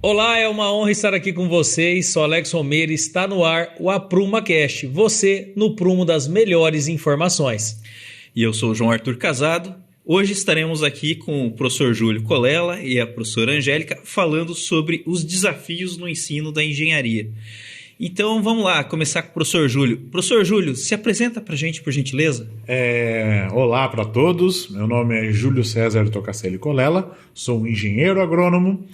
Olá, é uma honra estar aqui com vocês. Sou Alex Romeiro e está no ar o AprumaCast. Você no prumo das melhores informações. E eu sou o João Arthur Casado. Hoje estaremos aqui com o professor Júlio Colella e a professora Angélica falando sobre os desafios no ensino da engenharia. Então vamos lá, começar com o professor Júlio. Professor Júlio, se apresenta para a gente, por gentileza. Olá para todos, meu nome é Júlio César Tocacelli Colella, sou um engenheiro agrônomo,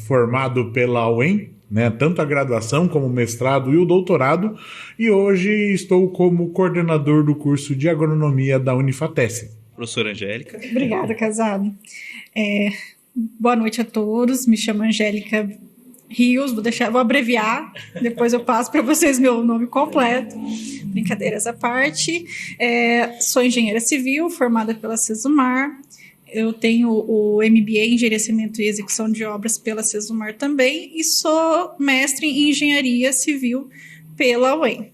formado pela UEM, tanto a graduação como o mestrado e o doutorado, e hoje estou como coordenador do curso de agronomia da Unifatesc. Professora Angélica. Obrigada, Casado. Boa noite a todos, me chamo Angélica Rios, vou abreviar, depois eu passo para vocês meu nome completo. Brincadeiras à parte. Sou engenheira civil, formada pela Sesumar. Eu tenho o MBA em Gerenciamento e Execução de Obras pela Sesumar também e sou mestre em Engenharia Civil pela UEM.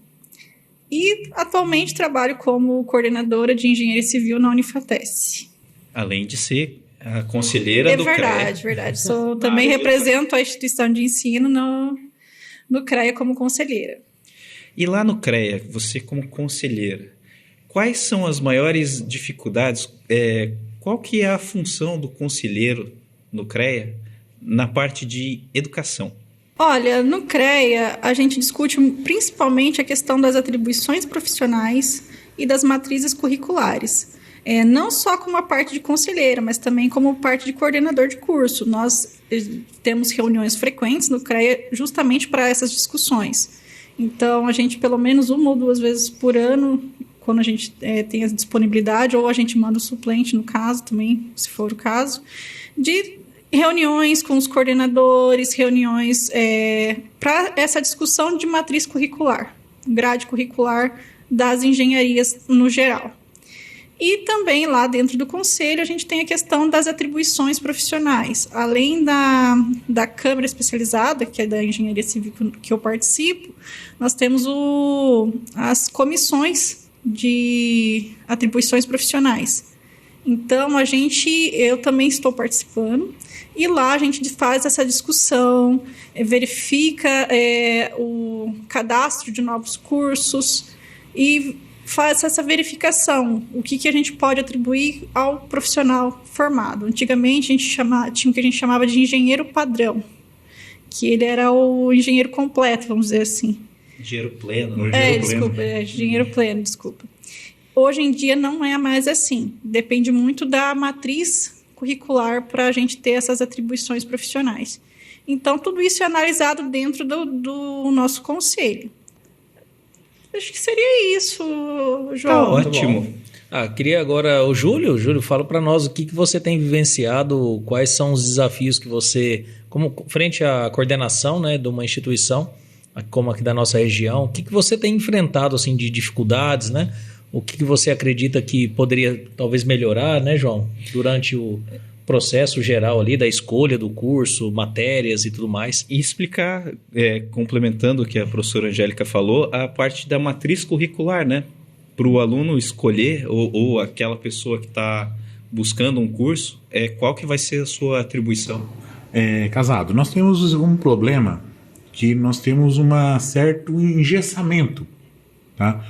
E atualmente trabalho como coordenadora de Engenharia Civil na Unifatesc. Além de ser a conselheira do CREA. Verdade. Também represento a instituição de ensino no CREA como conselheira. E lá no CREA, você como conselheira, quais são as maiores dificuldades? Qual que é a função do conselheiro no CREA na parte de educação? Olha, no CREA a gente discute principalmente a questão das atribuições profissionais e das matrizes curriculares. Não só como a parte de conselheira, mas também como parte de coordenador de curso. Nós temos reuniões frequentes no CREA justamente para essas discussões. Então, a gente, pelo menos 1 ou 2 vezes por ano, quando a gente tem a disponibilidade, ou a gente manda o suplente, no caso, também, se for o caso, de reuniões com os coordenadores, reuniões para essa discussão de matriz curricular, grade curricular das engenharias no geral. E também lá dentro do conselho a gente tem a questão das atribuições profissionais. Além da Câmara Especializada, que é da Engenharia Civil que eu participo, nós temos as comissões de atribuições profissionais. Então, eu também estou participando e lá a gente faz essa discussão, verifica o cadastro de novos cursos e faz essa verificação, o que a gente pode atribuir ao profissional formado. Antigamente, tinha o que a gente chamava de engenheiro padrão, que ele era o engenheiro completo, vamos dizer assim. Engenheiro pleno. Engenheiro pleno, desculpa. Hoje em dia não é mais assim. Depende muito da matriz curricular para a gente ter essas atribuições profissionais. Então, tudo isso é analisado dentro do nosso conselho. Acho que seria isso, João. Tá ótimo. Queria agora o Júlio. Júlio, fala para nós o que você tem vivenciado, quais são os desafios que você, como frente à coordenação de uma instituição, como aqui da nossa região, o que você tem enfrentado assim, de dificuldades, O que você acredita que poderia talvez melhorar, João, durante o processo geral ali da escolha do curso, matérias e tudo mais. E explicar, complementando o que a professora Angélica falou, a parte da matriz curricular, para o aluno escolher, ou aquela pessoa que está buscando um curso, qual que vai ser a sua atribuição? Casado, nós temos um problema que nós temos um certo engessamento, tá?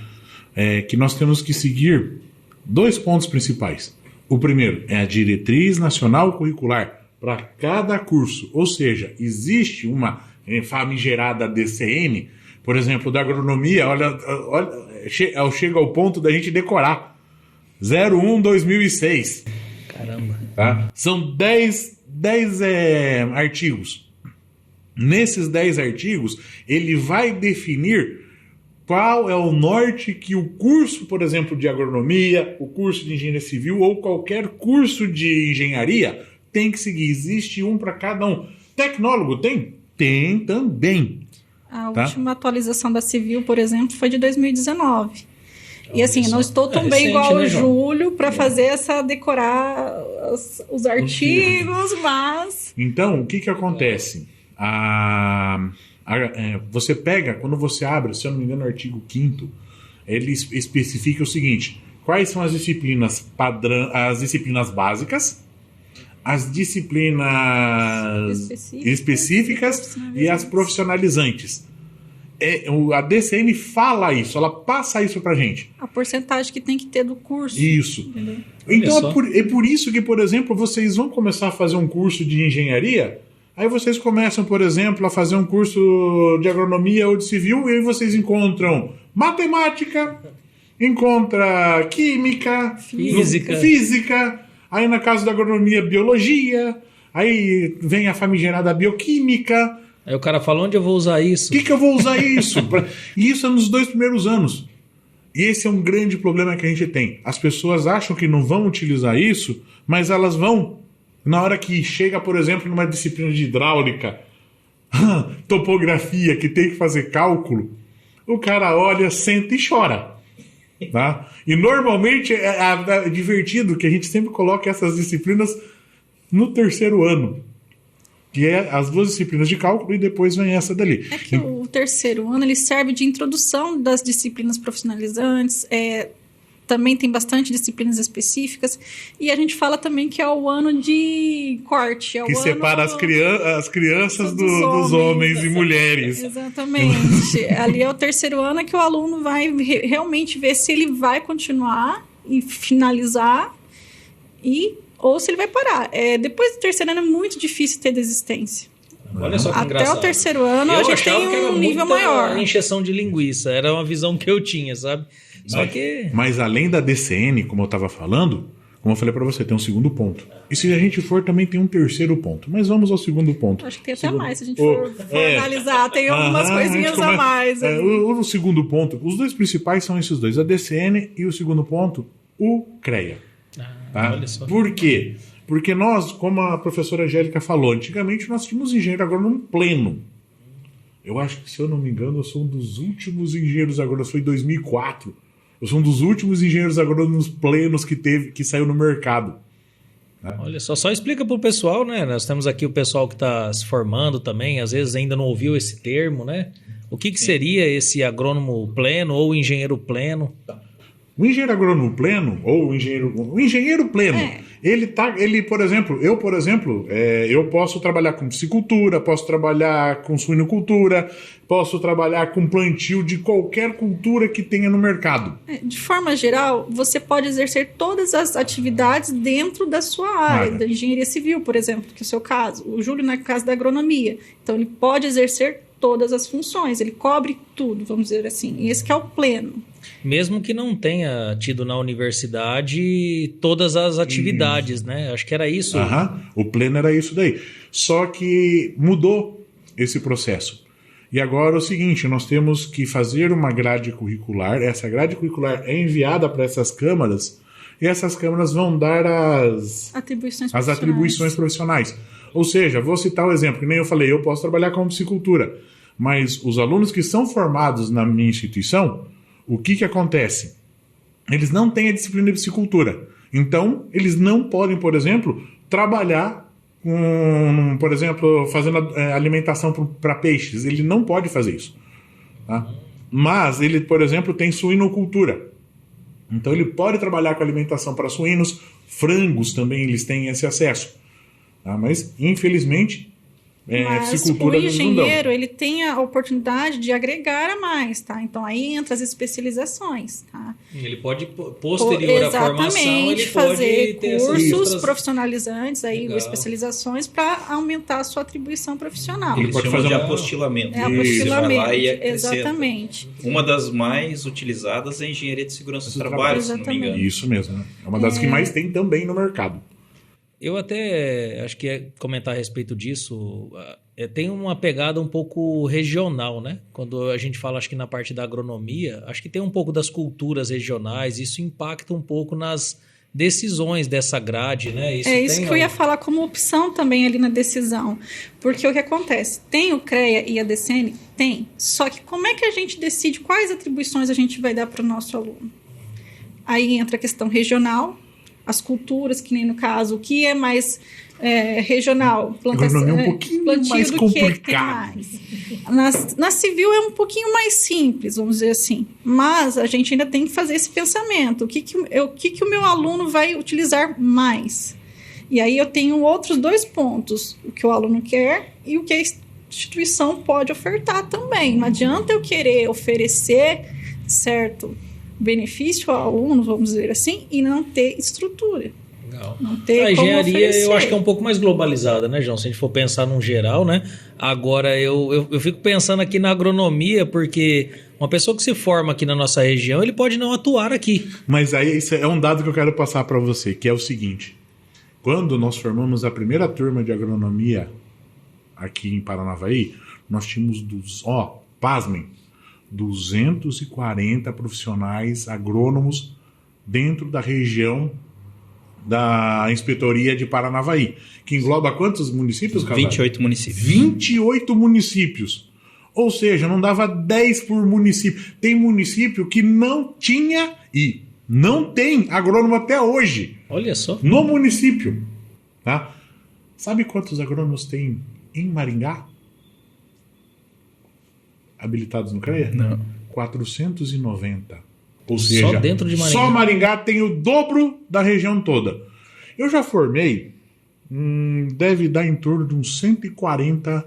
Que nós temos que seguir 2 pontos principais. O primeiro é a diretriz nacional curricular para cada curso, ou seja, existe uma famigerada DCN, por exemplo, da agronomia, olha, chega ao ponto da gente decorar 01/2006. Caramba. Tá? São 10 artigos. Nesses 10 artigos, ele vai definir qual é o norte que o curso, por exemplo, de agronomia, o curso de engenharia civil ou qualquer curso de engenharia tem que seguir. Existe um para cada um. Tecnólogo tem? Tem também. A última atualização da civil, por exemplo, foi de 2019. E assim, não estou tão bem igual o Júlio para fazer decorar os artigos, mas... Então, o que acontece? Você pega, quando você abre, se eu não me engano, o artigo 5º, ele especifica o seguinte: quais são as disciplinas padrão, as disciplinas básicas, as disciplinas específicas e as profissionalizantes. A DCN fala isso, ela passa isso pra gente. A porcentagem que tem que ter do curso. Isso. Entendeu? Então é por isso que, por exemplo, vocês vão começar a fazer um curso de engenharia, aí vocês começam, por exemplo, a fazer um curso de agronomia ou de civil, e aí vocês encontram matemática, encontra química, física, aí na casa da agronomia, biologia, aí vem a famigerada bioquímica. Aí o cara fala, onde eu vou usar isso? O que eu vou usar isso? E isso é nos 2 primeiros anos. E esse é um grande problema que a gente tem. As pessoas acham que não vão utilizar isso, mas elas vão. Na hora que chega, por exemplo, numa disciplina de hidráulica, topografia, que tem que fazer cálculo, o cara olha, senta e chora. Tá? E normalmente é divertido que a gente sempre coloca essas disciplinas no 3º ano. Que é as 2 disciplinas de cálculo e depois vem essa dali. É que o 3º ano ele serve de introdução das disciplinas profissionalizantes, também tem bastante disciplinas específicas, e a gente fala também que é o ano de corte. É o que ano separa as crianças dos homens e mulheres. Exatamente. Ali é o 3º ano que o aluno vai realmente ver se ele vai continuar e finalizar ou se ele vai parar. Depois do 3º ano é muito difícil ter desistência. Olha só que engraçado. Até o 3º ano a gente tem um nível maior. Encheção de linguiça, era uma visão que eu tinha, sabe? Mas além da DCN, como eu estava falando, como eu falei para você, tem um 2º ponto. E se a gente for, também tem um 3º ponto. Mas vamos ao 2º ponto. Acho que tem até mais, se a gente for analisar. Tem algumas coisinhas a mais. O 2º ponto, os 2 principais são esses 2, a DCN e o 2º ponto, o CREA. Tá? Olha só. Por quê? Porque nós, como a professora Angélica falou, antigamente nós tínhamos engenheiro agrônomo pleno. Eu acho que, se eu não me engano, eu sou um dos últimos engenheiros agrônomos, foi em 2004. Eu sou um dos últimos engenheiros agrônomos plenos que saiu no mercado. Né? Olha só explica para o pessoal, né? Nós temos aqui o pessoal que está se formando também, às vezes ainda não ouviu esse termo, né? O que seria esse agrônomo pleno ou engenheiro pleno? O engenheiro agrônomo pleno, ou o engenheiro pleno, ele, por exemplo, eu posso trabalhar com piscicultura, posso trabalhar com suinocultura, posso trabalhar com plantio de qualquer cultura que tenha no mercado. De forma geral, você pode exercer todas as atividades dentro da sua área, da engenharia civil, por exemplo, que é o seu caso. O Júlio na casa da agronomia. Então, ele pode exercer todas as funções, ele cobre tudo, vamos dizer assim. E esse que é o pleno. Mesmo que não tenha tido na universidade todas as atividades, né? Acho que era isso. O pleno era isso daí. Só que mudou esse processo. E agora é o seguinte, nós temos que fazer uma grade curricular. Essa grade curricular é enviada para essas câmaras e essas câmaras vão dar as atribuições profissionais. Ou seja, vou citar o exemplo, que nem eu falei, eu posso trabalhar com piscicultura, mas os alunos que são formados na minha instituição, o que acontece? Eles não têm a disciplina de piscicultura. Então, eles não podem, por exemplo, trabalhar com, por exemplo, fazendo alimentação para peixes. Ele não pode fazer isso. Tá? Mas ele, por exemplo, tem suinocultura. Então, ele pode trabalhar com alimentação para suínos, frangos também eles têm esse acesso. Tá? Mas, infelizmente, mas o engenheiro ele tem a oportunidade de agregar a mais, tá? Então aí entra as especializações, tá? Ele pode, posterior à formação, ele fazer pode ter cursos profissionalizantes, aí, especializações para aumentar a sua atribuição profissional. Ele pode fazer de apostilamento. Apostilamento, exatamente. Uma das mais utilizadas é a engenharia de segurança do trabalho, se não me engano. Isso mesmo, né? É uma das que mais tem também no mercado. Eu até acho que comentar a respeito disso, tem uma pegada um pouco regional, né? Quando a gente fala, acho que na parte da agronomia, acho que tem um pouco das culturas regionais, isso impacta um pouco nas decisões dessa grade, né? Isso que eu ia falar como opção também ali na decisão, porque o que acontece? Tem o CREA e a DCN? Tem, só que como é que a gente decide quais atribuições a gente vai dar para o nosso aluno? Aí entra a questão regional, as culturas, que nem no caso, o que é mais regional, plantação, é um pouquinho mais complicado. Na civil é um pouquinho mais simples, vamos dizer assim, mas a gente ainda tem que fazer esse pensamento, o que o meu aluno vai utilizar mais. E aí eu tenho outros 2 pontos, o que o aluno quer e o que a instituição pode ofertar também. Não adianta eu querer oferecer certo benefício ao aluno, vamos dizer assim, e não ter estrutura. Legal. Não ter A como engenharia oferecer. eu acho que é um pouco mais globalizada, né, João? Se a gente for pensar num geral, né? Agora eu fico pensando aqui na agronomia, porque uma pessoa que se forma aqui na nossa região, ele pode não atuar aqui. Mas aí isso é um dado que eu quero passar para você, que é o seguinte. Quando nós formamos a primeira turma de agronomia aqui em Paranavaí, nós tínhamos, pasmem, 240 profissionais agrônomos dentro da região da Inspetoria de Paranavaí, que engloba quantos municípios, Casale? 28 municípios. 28 municípios. Ou seja, não dava 10 por município. Tem município que não tinha e não tem agrônomo até hoje. Olha só. No município. Tá? Sabe quantos agrônomos tem em Maringá? Habilitados no CREA? Não. 490. Ou Só seja, dentro de Maringá. só Maringá tem o dobro da região toda. Eu já formei, deve dar em torno de uns 140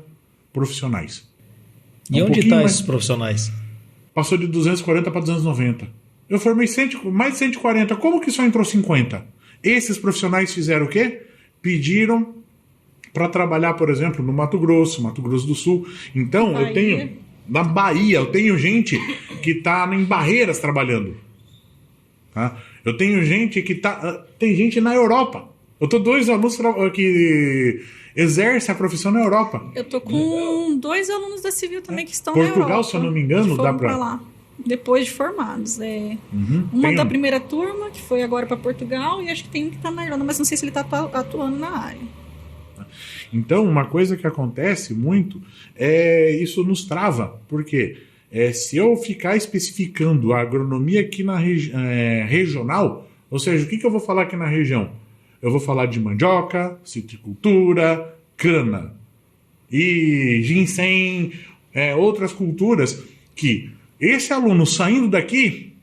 profissionais. E Um onde pouquinho estão mais. esses profissionais? Passou de 240 para 290. Eu formei mais de 140. Como que só entrou 50? Esses profissionais fizeram o quê? Pediram para trabalhar, por exemplo, no Mato Grosso do Sul. Então, Bahia. eu tenho... Na Bahia, eu tenho gente que está em Barreiras trabalhando. Tá? Eu tenho gente que está... Tem gente na Europa. Eu tô 2 alunos que exercem a profissão na Europa. Eu tô com 2 alunos da Civil também que estão na Portugal, Europa. se eu não me engano, que foram dá pra- pra lá depois de formados. Uma Tem da um. primeira turma, que foi agora para Portugal, e acho que tem um que tá na Irlanda, mas não sei se ele tá atuando na área. Então, uma coisa que acontece muito é isso nos trava. Por quê? Se eu ficar especificando a agronomia aqui na regional, ou seja, o que eu vou falar aqui na região? Eu vou falar de mandioca, citricultura, cana e ginseng, outras culturas que esse aluno saindo daqui,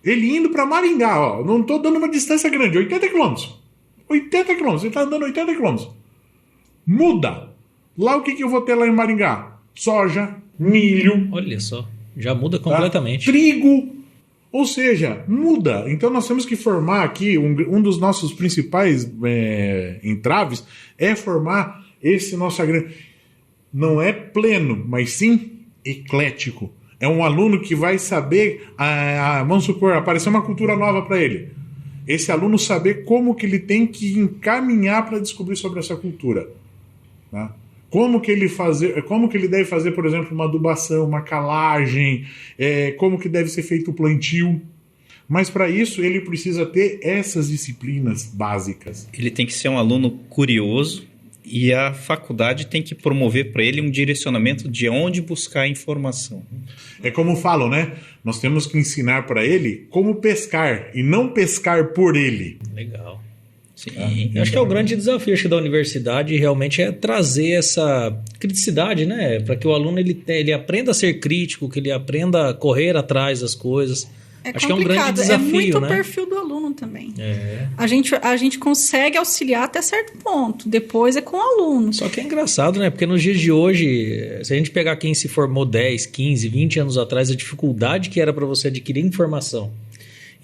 ele indo para Maringá, ó, não estou dando uma distância grande, 80 quilômetros. 80 quilômetros, ele está andando 80 quilômetros. Muda. Lá o que eu vou ter lá em Maringá? Soja, milho, Olha só. Já muda tá? completamente. Trigo. Ou seja, muda. Então nós temos que formar aqui, um dos nossos principais entraves é formar esse nosso não é pleno, mas sim eclético. É um aluno que vai saber, vamos supor, apareceu uma cultura nova para ele. Esse aluno saber como que ele tem que encaminhar para descobrir sobre essa cultura. Tá? Como que ele deve fazer, por exemplo, uma adubação, uma calagem, como que deve ser feito o plantio. Mas para isso ele precisa ter essas disciplinas básicas. Ele tem que ser um aluno curioso e a faculdade tem que promover para ele um direcionamento de onde buscar informação. É como falam, né? Nós temos que ensinar para ele como pescar e não pescar por ele. Legal. Sim. Eu acho que é o grande desafio da universidade realmente é trazer essa criticidade, né? Para que o aluno ele aprenda a ser crítico, que ele aprenda a correr atrás das coisas. Acho que é um grande desafio, é muito né? o perfil do aluno também. É. A gente consegue auxiliar até certo ponto. Depois é com o aluno. Só que é engraçado, né? Porque nos dias de hoje, se a gente pegar quem se formou 10, 15, 20 anos atrás, a dificuldade que era para você adquirir informação.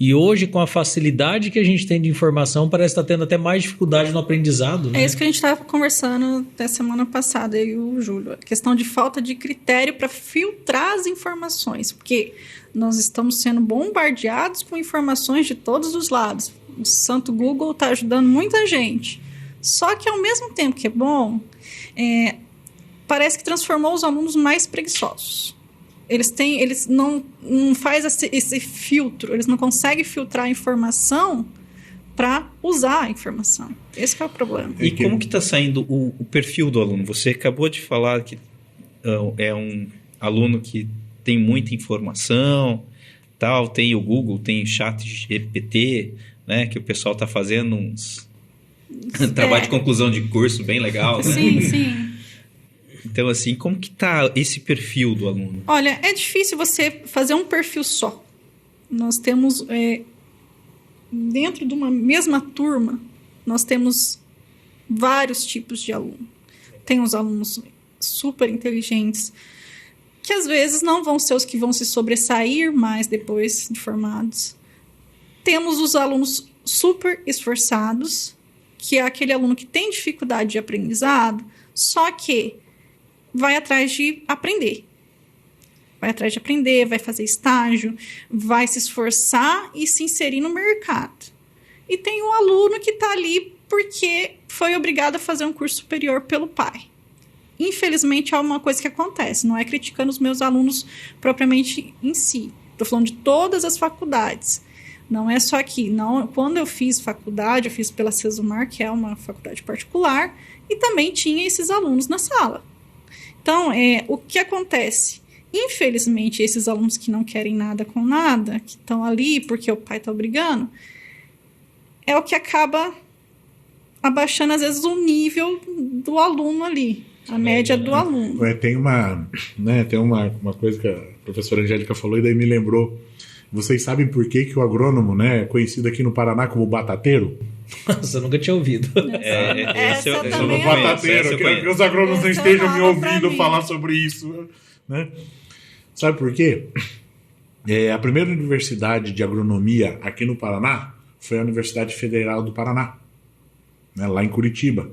E hoje, com a facilidade que a gente tem de informação, parece estar tendo até mais dificuldade no aprendizado, né? É isso que a gente estava conversando até semana passada, eu e o Júlio. A questão de falta de critério para filtrar as informações. Porque nós estamos sendo bombardeados com informações de todos os lados. O santo Google está ajudando muita gente. Só que, ao mesmo tempo que é bom, parece que transformou os alunos mais preguiçosos. Eles não fazem esse filtro, eles não conseguem filtrar a informação para usar a informação. Esse que é o problema. E como que está saindo o perfil do aluno? Você acabou de falar que é um aluno que tem muita informação, tal, tem o Google, tem o ChatGPT, né, que o pessoal está fazendo uns trabalho de conclusão de curso bem legal, né? Sim, sim. Então, assim, como que está esse perfil do aluno? Olha, é difícil você fazer um perfil só. Nós temos, dentro de uma mesma turma, nós temos vários tipos de aluno. Tem os alunos super inteligentes, que às vezes não vão ser os que vão se sobressair mais depois de formados. Temos os alunos super esforçados, que é aquele aluno que tem dificuldade de aprendizado, só que vai atrás de aprender. Vai atrás de aprender, vai fazer estágio, vai se esforçar e se inserir no mercado. E tem um aluno que está ali porque foi obrigado a fazer um curso superior pelo pai. Infelizmente, é uma coisa que acontece. Não é criticando os meus alunos propriamente em si. Estou falando de todas as faculdades. Não é só aqui. Não, quando eu fiz faculdade, eu fiz pela Cesumar, que é uma faculdade particular, e também tinha esses alunos na sala. Então, o que acontece? Infelizmente, esses alunos que não querem nada com nada, que estão ali porque o pai está obrigando, é o que acaba abaixando, às vezes, o nível do aluno ali, a média do aluno. Tem uma coisa que a professora Angélica falou e daí me lembrou. Vocês sabem por que o agrônomo, né, é conhecido aqui no Paraná como batateiro? Nossa, eu nunca tinha ouvido. Esse eu Como batateiro, que os agrônomos não estejam me ouvindo falar sobre isso, né? Sabe por quê? A primeira universidade de agronomia aqui no Paraná foi a Universidade Federal do Paraná, né, lá em Curitiba.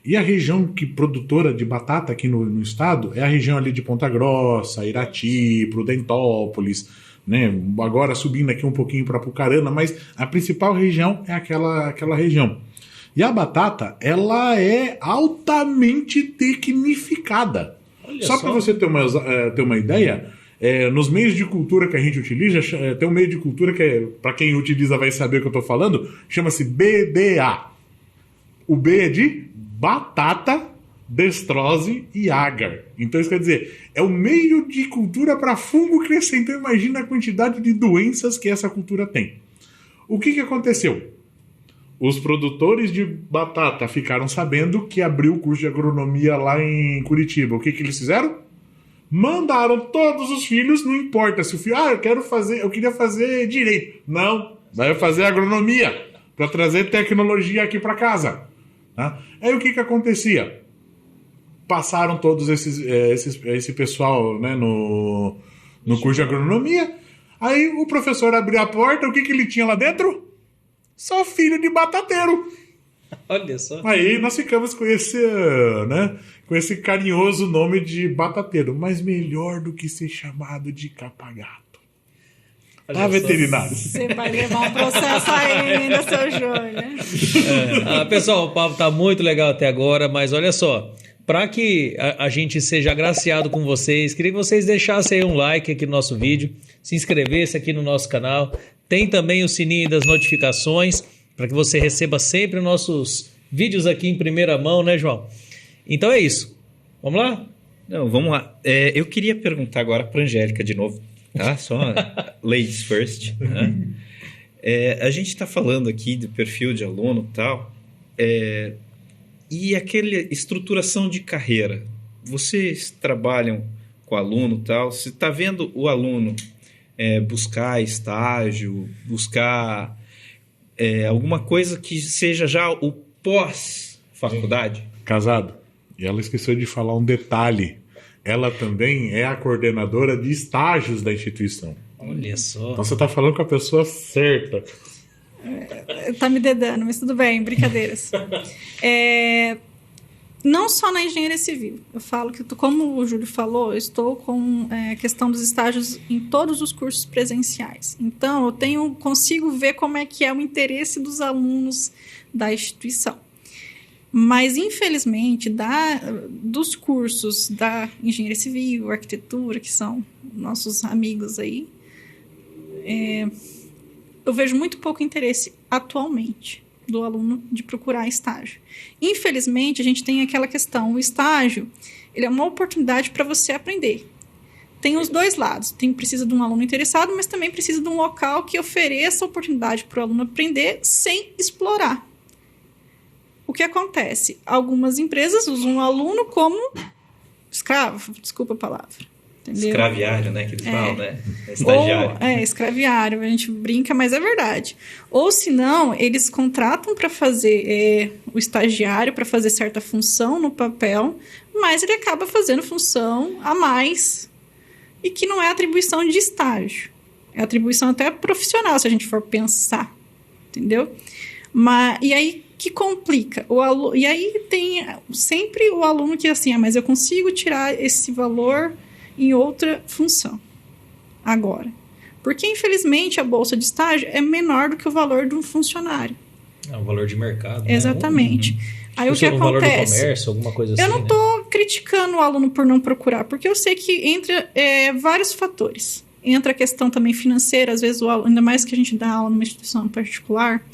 E a região produtora de batata aqui no estado é a região ali de Ponta Grossa, Irati, Prudentópolis, né, agora subindo aqui um pouquinho para Apucarana, mas a principal região é aquela região. E a batata, ela é altamente tecnificada. Só para você ter uma ideia, nos meios de cultura que a gente utiliza, tem um meio de cultura que, para quem utiliza vai saber o que eu estou falando, chama-se BDA. O B é de batata, destrose e agar. Então isso quer dizer, é o meio de cultura para fungo crescer. Então imagina a quantidade de doenças que essa cultura tem. O que aconteceu? Os produtores de batata ficaram sabendo que abriu o curso de agronomia lá em Curitiba. O que eles fizeram? Mandaram todos os filhos, não importa se o filho... eu queria fazer direito. Não, vai fazer agronomia para trazer tecnologia aqui para casa. Tá? Aí o que acontecia? Passaram todos esse pessoal, né, no curso de agronomia. Aí o professor abriu a porta, o que ele tinha lá dentro? Só filho de batateiro. Olha só. Aí nós ficamos com esse carinhoso nome de batateiro, mas melhor do que ser chamado de capagato. Veterinário. Você vai levar um processo ainda, seu Júlio. Pessoal, o papo tá muito legal até agora, mas olha só, para que a gente seja agraciado com vocês, queria que vocês deixassem aí um like aqui no nosso vídeo, se inscrevesse aqui no nosso canal, tem também o sininho das notificações, para que você receba sempre nossos vídeos aqui em primeira mão, né, João? Então é isso. Vamos lá? Não, vamos lá. Eu queria perguntar agora para a Angélica de novo, tá? Só ladies first. Né? A gente está falando aqui do perfil de aluno e tal, e aquela estruturação de carreira. Vocês trabalham com aluno e tal, você está vendo o aluno buscar estágio, buscar alguma coisa que seja já o pós-faculdade? Casado. E ela esqueceu de falar um detalhe. Ela também é a coordenadora de estágios da instituição. Olha só. Então você está falando com a pessoa certa. Tá me dedando, mas tudo bem, brincadeiras. Não só na engenharia civil. Eu falo que, como o Júlio falou, eu estou com a questão dos estágios em todos os cursos presenciais. Então, eu consigo ver como é que é o interesse dos alunos da instituição. Mas, infelizmente, dos cursos da engenharia civil, arquitetura, que são nossos amigos aí, eu vejo muito pouco interesse atualmente do aluno de procurar estágio. Infelizmente, a gente tem aquela questão, o estágio, ele é uma oportunidade para você aprender. Tem os dois lados, precisa de um aluno interessado, mas também precisa de um local que ofereça a oportunidade para o aluno aprender sem explorar. O que acontece? Algumas empresas usam o aluno como escravo, desculpa a palavra. Entendeu? Escraviário, né? Que eles falam, né? Estagiário. Escraviário, a gente brinca, mas é verdade. Ou se não, eles contratam para fazer o estagiário para fazer certa função no papel, mas ele acaba fazendo função a mais e que não é atribuição de estágio. É atribuição até profissional, se a gente for pensar. Entendeu? E aí que complica. E aí tem sempre o aluno que assim, mas eu consigo tirar esse valor em outra função agora. Porque, infelizmente, a bolsa de estágio é menor do que o valor de um funcionário. É o valor de mercado. Exatamente. Aí o que acontece? Valor do comércio, alguma coisa assim. Eu não estou criticando o aluno por não procurar, porque eu sei que entra vários fatores. Entra a questão também financeira, às vezes o aluno, ainda mais que a gente dá aula numa instituição particular,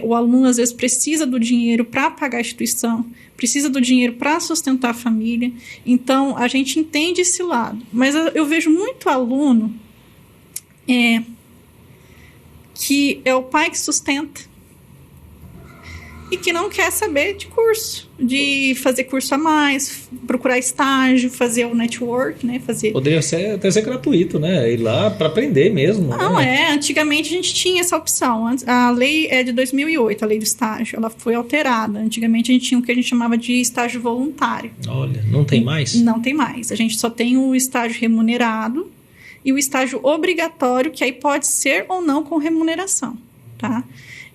o aluno às vezes precisa do dinheiro para pagar a instituição, precisa do dinheiro para sustentar a família. Então, a gente entende esse lado. Mas eu vejo muito aluno que é o pai que sustenta e que não quer saber de curso, de fazer curso a mais, procurar estágio, fazer o network, né? Poderia até ser gratuito, né? Ir lá para aprender mesmo. Não, né? Antigamente a gente tinha essa opção. A lei é de 2008, a lei do estágio. Ela foi alterada. Antigamente a gente tinha o que a gente chamava de estágio voluntário. Olha, não tem mais? Não tem mais. A gente só tem o estágio remunerado e o estágio obrigatório, que aí pode ser ou não com remuneração, tá?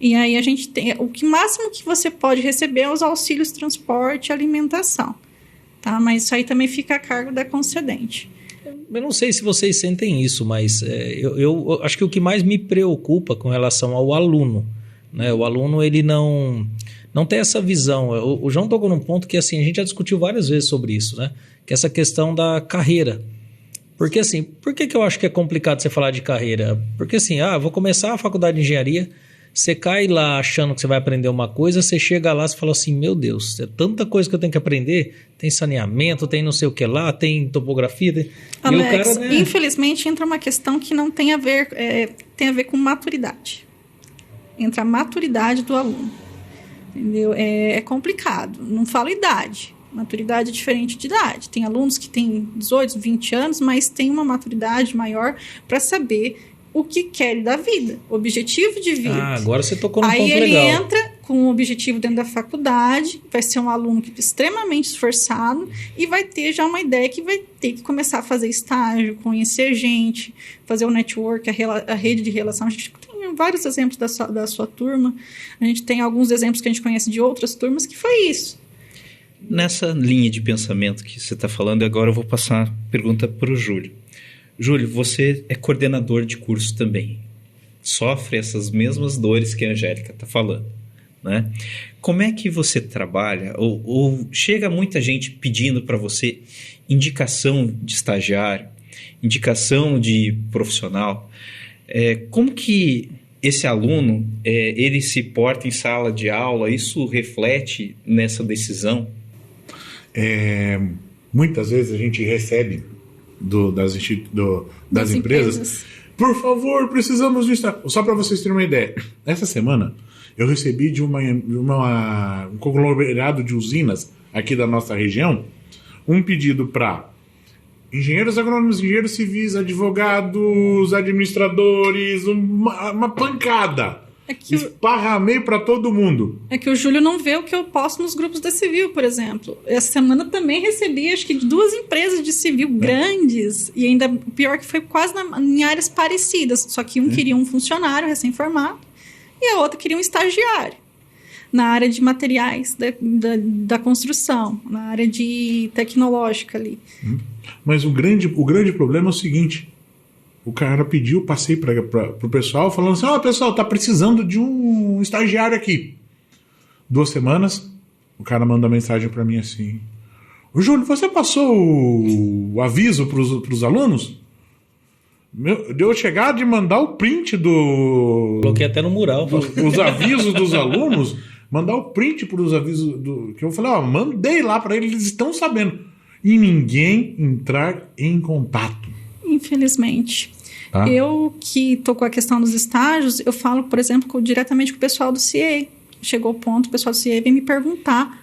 E aí a gente tem... O máximo que você pode receber é os auxílios transporte e alimentação, tá? Mas isso aí também fica a cargo da concedente. Eu não sei se vocês sentem isso, mas eu acho que o que mais me preocupa com relação ao aluno, né? O aluno, ele não tem essa visão. O João tocou num ponto que assim, a gente já discutiu várias vezes sobre isso, né? Que é essa questão da carreira. Porque assim, por que eu acho que é complicado você falar de carreira? Porque assim, vou começar a faculdade de engenharia, você cai lá achando que você vai aprender uma coisa, você chega lá e fala assim, meu Deus, é tanta coisa que eu tenho que aprender, tem saneamento, tem não sei o que lá, tem topografia. Alex, e o cara, né? Infelizmente entra uma questão que não tem a ver, tem a ver com maturidade. Entra a maturidade do aluno. Entendeu? É complicado, não falo idade. Maturidade é diferente de idade. Tem alunos que têm 18, 20 anos, mas têm uma maturidade maior para saber o que quer da vida, objetivo de vida. Agora você tocou num ponto legal. Aí ele entra com um objetivo dentro da faculdade, vai ser um aluno extremamente esforçado e vai ter já uma ideia que vai ter que começar a fazer estágio, conhecer gente, fazer o network, a rede de relação. A gente tem vários exemplos da sua turma, a gente tem alguns exemplos que a gente conhece de outras turmas que foi isso. Nessa linha de pensamento que você está falando, agora eu vou passar a pergunta para o Júlio. Júlio, você é coordenador de curso também. Sofre essas mesmas dores que a Angélica está falando, né? Como é que você trabalha? Ou chega muita gente pedindo para você indicação de estagiário, indicação de profissional. Como que esse aluno ele se porta em sala de aula? Isso reflete nessa decisão? Muitas vezes a gente recebe das empresas, por favor, precisamos de estágio. Só para vocês terem uma ideia, essa semana eu recebi de um conglomerado de usinas aqui da nossa região um pedido para engenheiros agrônomos, engenheiros civis, advogados, administradores, uma pancada. Esparramei para todo mundo. É que o Júlio não vê o que eu posto nos grupos da Civil, por exemplo. Essa semana também recebi, acho que 2 empresas de civil grandes, e ainda pior que foi quase em áreas parecidas, só que um queria um funcionário recém-formado e a outra queria um estagiário na área de materiais da construção, na área de tecnológica ali. Mas o grande problema é o seguinte: o cara pediu, passei para o pessoal, falando assim, pessoal, tá precisando de um estagiário aqui. 2 semanas, o cara manda mensagem para mim assim, ô Júlio, você passou o aviso para os alunos? Deu eu chegar de mandar o print Coloquei até no mural. Os avisos dos alunos, mandar o print para os avisos que eu falei, mandei lá para eles estão sabendo. E ninguém entrar em contato. Infelizmente. Tá. Eu que estou com a questão dos estágios, eu falo, por exemplo, diretamente com o pessoal do CIE. Chegou o ponto, o pessoal do CIE vem me perguntar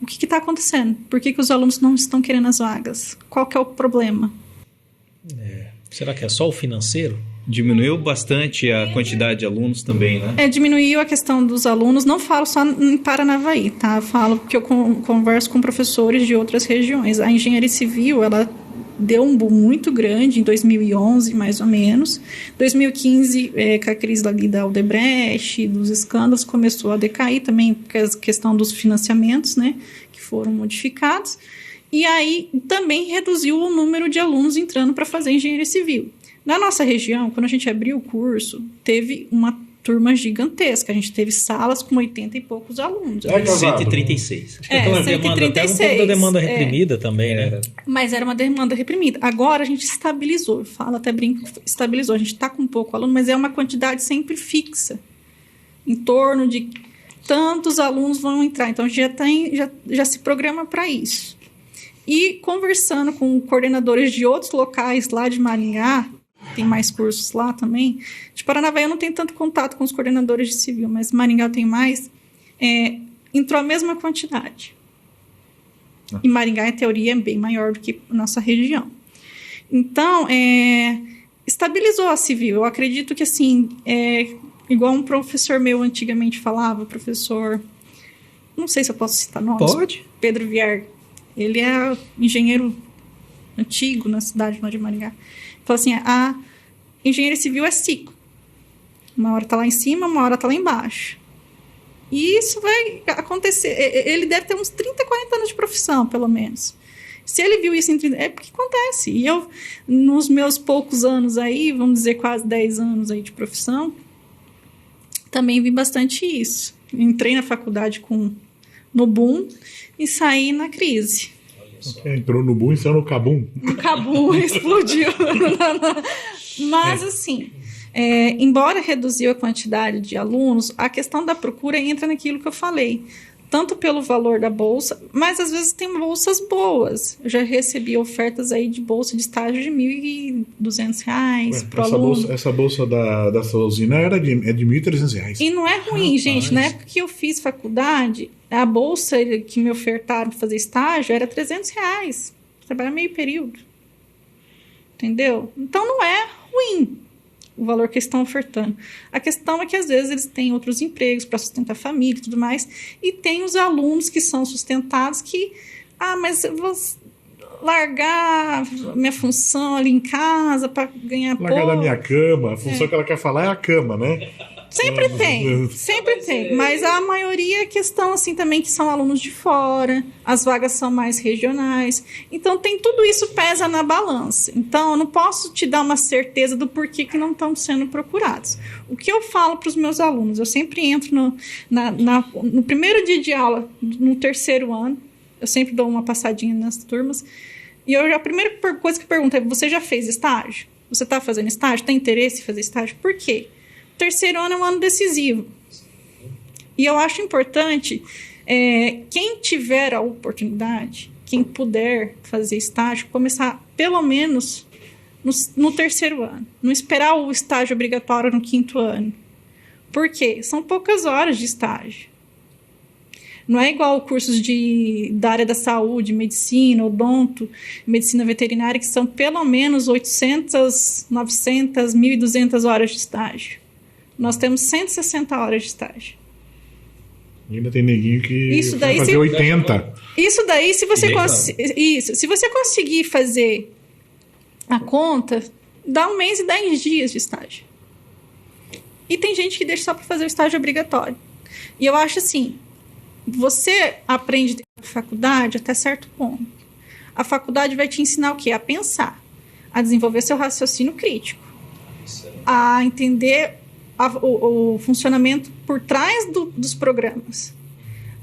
o que está acontecendo. Por que os alunos não estão querendo as vagas? Qual que é o problema? Será que é só o financeiro? Diminuiu bastante a quantidade de alunos também, né? Diminuiu a questão dos alunos. Não falo só em Paranavaí, tá? Eu falo porque eu converso com professores de outras regiões. A engenharia civil, ela deu um boom muito grande em 2011, mais ou menos. 2015, com a crise da Odebrecht, dos escândalos, começou a decair também, por causa da questão dos financiamentos, né? Que foram modificados. E aí também reduziu o número de alunos entrando para fazer engenharia civil. Na nossa região, quando a gente abriu o curso, teve uma turma gigantesca. A gente teve salas com 80 e poucos alunos. 136. Então, 136. Até um pouco da demanda reprimida também, né? Mas era uma demanda reprimida. Agora a gente estabilizou. Eu falo, até brinco, estabilizou. A gente está com pouco aluno, mas é uma quantidade sempre fixa. Em torno de tantos alunos vão entrar. Então, a gente já se programa para isso. E conversando com coordenadores de outros locais lá de Maringá, tem mais cursos lá também. De Paranavaí eu não tenho tanto contato com os coordenadores de civil, mas Maringá tem mais. Entrou a mesma quantidade. E Maringá, em teoria, é bem maior do que a nossa região. Então, estabilizou a civil. Eu acredito que, assim, igual um professor meu antigamente falava, professor... Não sei se eu posso citar nomes. Pode. Pedro Vier. Ele é engenheiro antigo na cidade de Maringá. Falou assim, a engenharia civil é ciclo. Uma hora está lá em cima, uma hora está lá embaixo. E isso vai acontecer. Ele deve ter uns 30, 40 anos de profissão, pelo menos. Se ele viu isso em 30... É porque acontece. E eu, nos meus poucos anos aí, vamos dizer quase 10 anos aí de profissão, também vi bastante isso. Entrei na faculdade no boom e saí na crise. Entrou no boom e saiu no cabum. O cabum explodiu. Mas, assim, embora reduziu a quantidade de alunos, a questão da procura entra naquilo que eu falei. Tanto pelo valor da bolsa, mas às vezes tem bolsas boas. Eu já recebi ofertas aí de bolsa de estágio de R$ 1.200 para o aluno. Essa bolsa da sua usina é de R$ 1.300. E não é ruim, gente. Na época que eu fiz faculdade, a bolsa que me ofertaram para fazer estágio era R$ 300. Trabalhar meio período. Entendeu? Então não é ruim o valor que eles estão ofertando. A questão é que, às vezes, eles têm outros empregos para sustentar a família e tudo mais, e tem os alunos que são sustentados que, mas eu vou largar minha função ali em casa para ganhar pouco. Largar da minha cama, a função que ela quer falar é a cama, né? Sempre tem, mas a maioria é questão assim também que são alunos de fora, as vagas são mais regionais, então tem tudo isso pesa na balança. Então eu não posso te dar uma certeza do porquê que não estão sendo procurados. O que eu falo para os meus alunos, eu sempre entro no primeiro dia de aula, no terceiro ano, eu sempre dou uma passadinha nas turmas, e a primeira coisa que eu pergunto é: você já fez estágio? Você está fazendo estágio? Tem interesse em fazer estágio? Por quê? Terceiro ano é um ano decisivo. E eu acho importante, quem tiver a oportunidade, quem puder fazer estágio, começar pelo menos no terceiro ano. Não esperar o estágio obrigatório no quinto ano. Por quê? São poucas horas de estágio. Não é igual cursos da área da saúde, medicina, odonto, medicina veterinária, que são pelo menos 800, 900, 1.200 horas de estágio. Nós temos 160 horas de estágio. E ainda tem neguinho que vai fazer 80. Isso daí, se você conseguir fazer a conta, dá 1 mês e 10 dias de estágio. E tem gente que deixa só para fazer o estágio obrigatório. E eu acho assim, você aprende na faculdade até certo ponto. A faculdade vai te ensinar o quê? A pensar, a desenvolver seu raciocínio crítico, a entender o funcionamento por trás dos programas,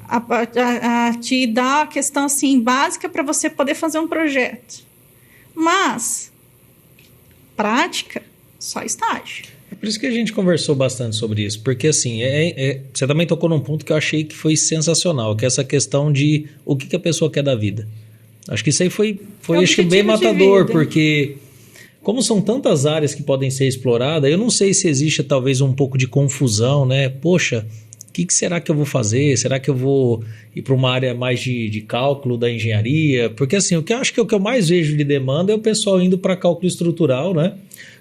a te dar a questão assim, básica para você poder fazer um projeto. Mas, prática, só estágio. É por isso que a gente conversou bastante sobre isso, porque assim, você também tocou num ponto que eu achei que foi sensacional, que é essa questão de o que a pessoa quer da vida. Acho que isso aí foi acho que bem matador, porque como são tantas áreas que podem ser exploradas, eu não sei se existe talvez um pouco de confusão, né? Poxa, que será que eu vou fazer? Será que eu vou ir para uma área mais de cálculo da engenharia? Porque assim, o que eu mais vejo de demanda é o pessoal indo para cálculo estrutural, né?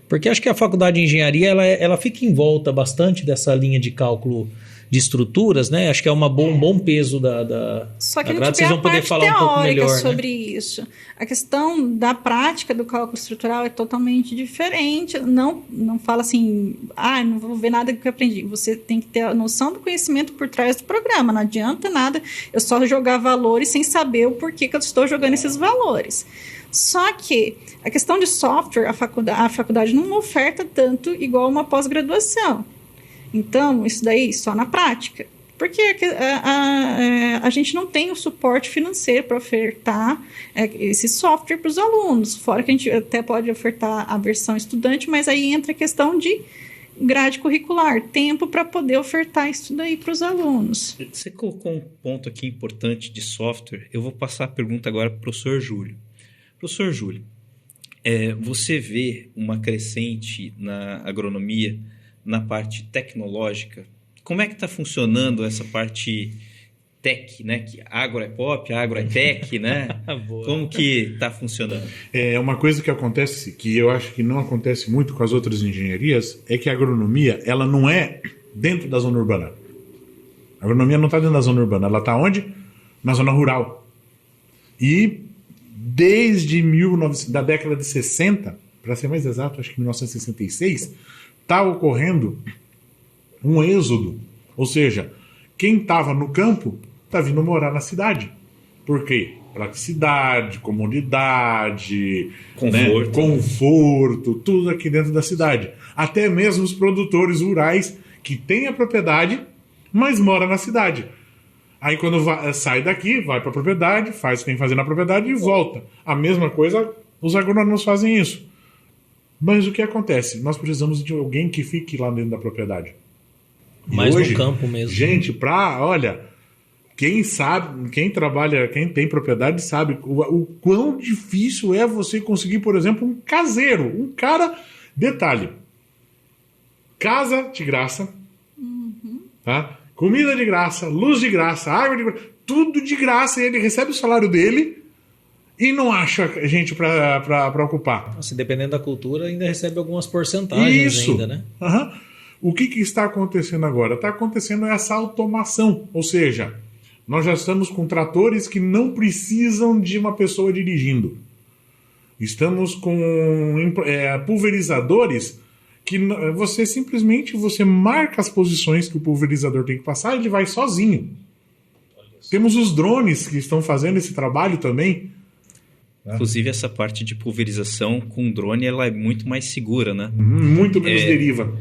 Porque acho que a faculdade de engenharia ela fica em volta bastante dessa linha de cálculo de estruturas, né? Acho que é um bom peso da Só que grade. Vocês vão poder falar um pouco melhor sobre isso. A questão da prática do cálculo estrutural é totalmente diferente. Não fala assim, não vou ver nada que eu aprendi. Você tem que ter a noção do conhecimento por trás do programa. Não adianta nada eu só jogar valores sem saber o porquê que eu estou jogando esses valores. Só que a questão de software, a faculdade não oferta tanto igual uma pós-graduação. Então, isso daí só na prática. Porque a gente não tem o suporte financeiro para ofertar esse software para os alunos. Fora que a gente até pode ofertar a versão estudante, mas aí entra a questão de grade curricular, tempo para poder ofertar isso daí para os alunos. Você colocou um ponto aqui importante de software. Eu vou passar a pergunta agora para o professor Júlio. Professor Júlio, você vê uma crescente na agronomia, na parte tecnológica? Como é que está funcionando essa parte tech, né? Que agro é pop, agro é tech, né? Como que está funcionando? Uma coisa que acontece, que eu acho que não acontece muito com as outras engenharias, é que a agronomia, ela não é dentro da zona urbana. A agronomia não está dentro da zona urbana, ela está onde? Na zona rural. E desde da década de 60, para ser mais exato, acho que 1966, está ocorrendo um êxodo. Ou seja, quem estava no campo está vindo morar na cidade. Por quê? Praticidade, comodidade, conforto, tudo aqui dentro da cidade. Até mesmo os produtores rurais que têm a propriedade, mas moram na cidade. Aí quando sai daqui, vai para a propriedade, faz o que tem que fazer na propriedade e volta. A mesma coisa, os agrônomos fazem isso. Mas o que acontece? Nós precisamos de alguém que fique lá dentro da propriedade. Mais hoje, no campo mesmo. Gente, quem sabe, quem trabalha, quem tem propriedade sabe o quão difícil é você conseguir, por exemplo, um caseiro. Um cara, detalhe, casa de graça, tá? Comida de graça, luz de graça, água de graça, tudo de graça, e ele recebe o salário dele e não acha gente para ocupar. Nossa, dependendo da cultura, ainda recebe algumas porcentagens. Isso. Ainda, né? Uhum. O que está acontecendo agora? Está acontecendo essa automação, ou seja, nós já estamos com tratores que não precisam de uma pessoa dirigindo. Estamos com pulverizadores que você simplesmente marca as posições que o pulverizador tem que passar e ele vai sozinho. Temos os drones que estão fazendo esse trabalho também. Inclusive, essa parte de pulverização com drone ela é muito mais segura, né? Muito menos deriva.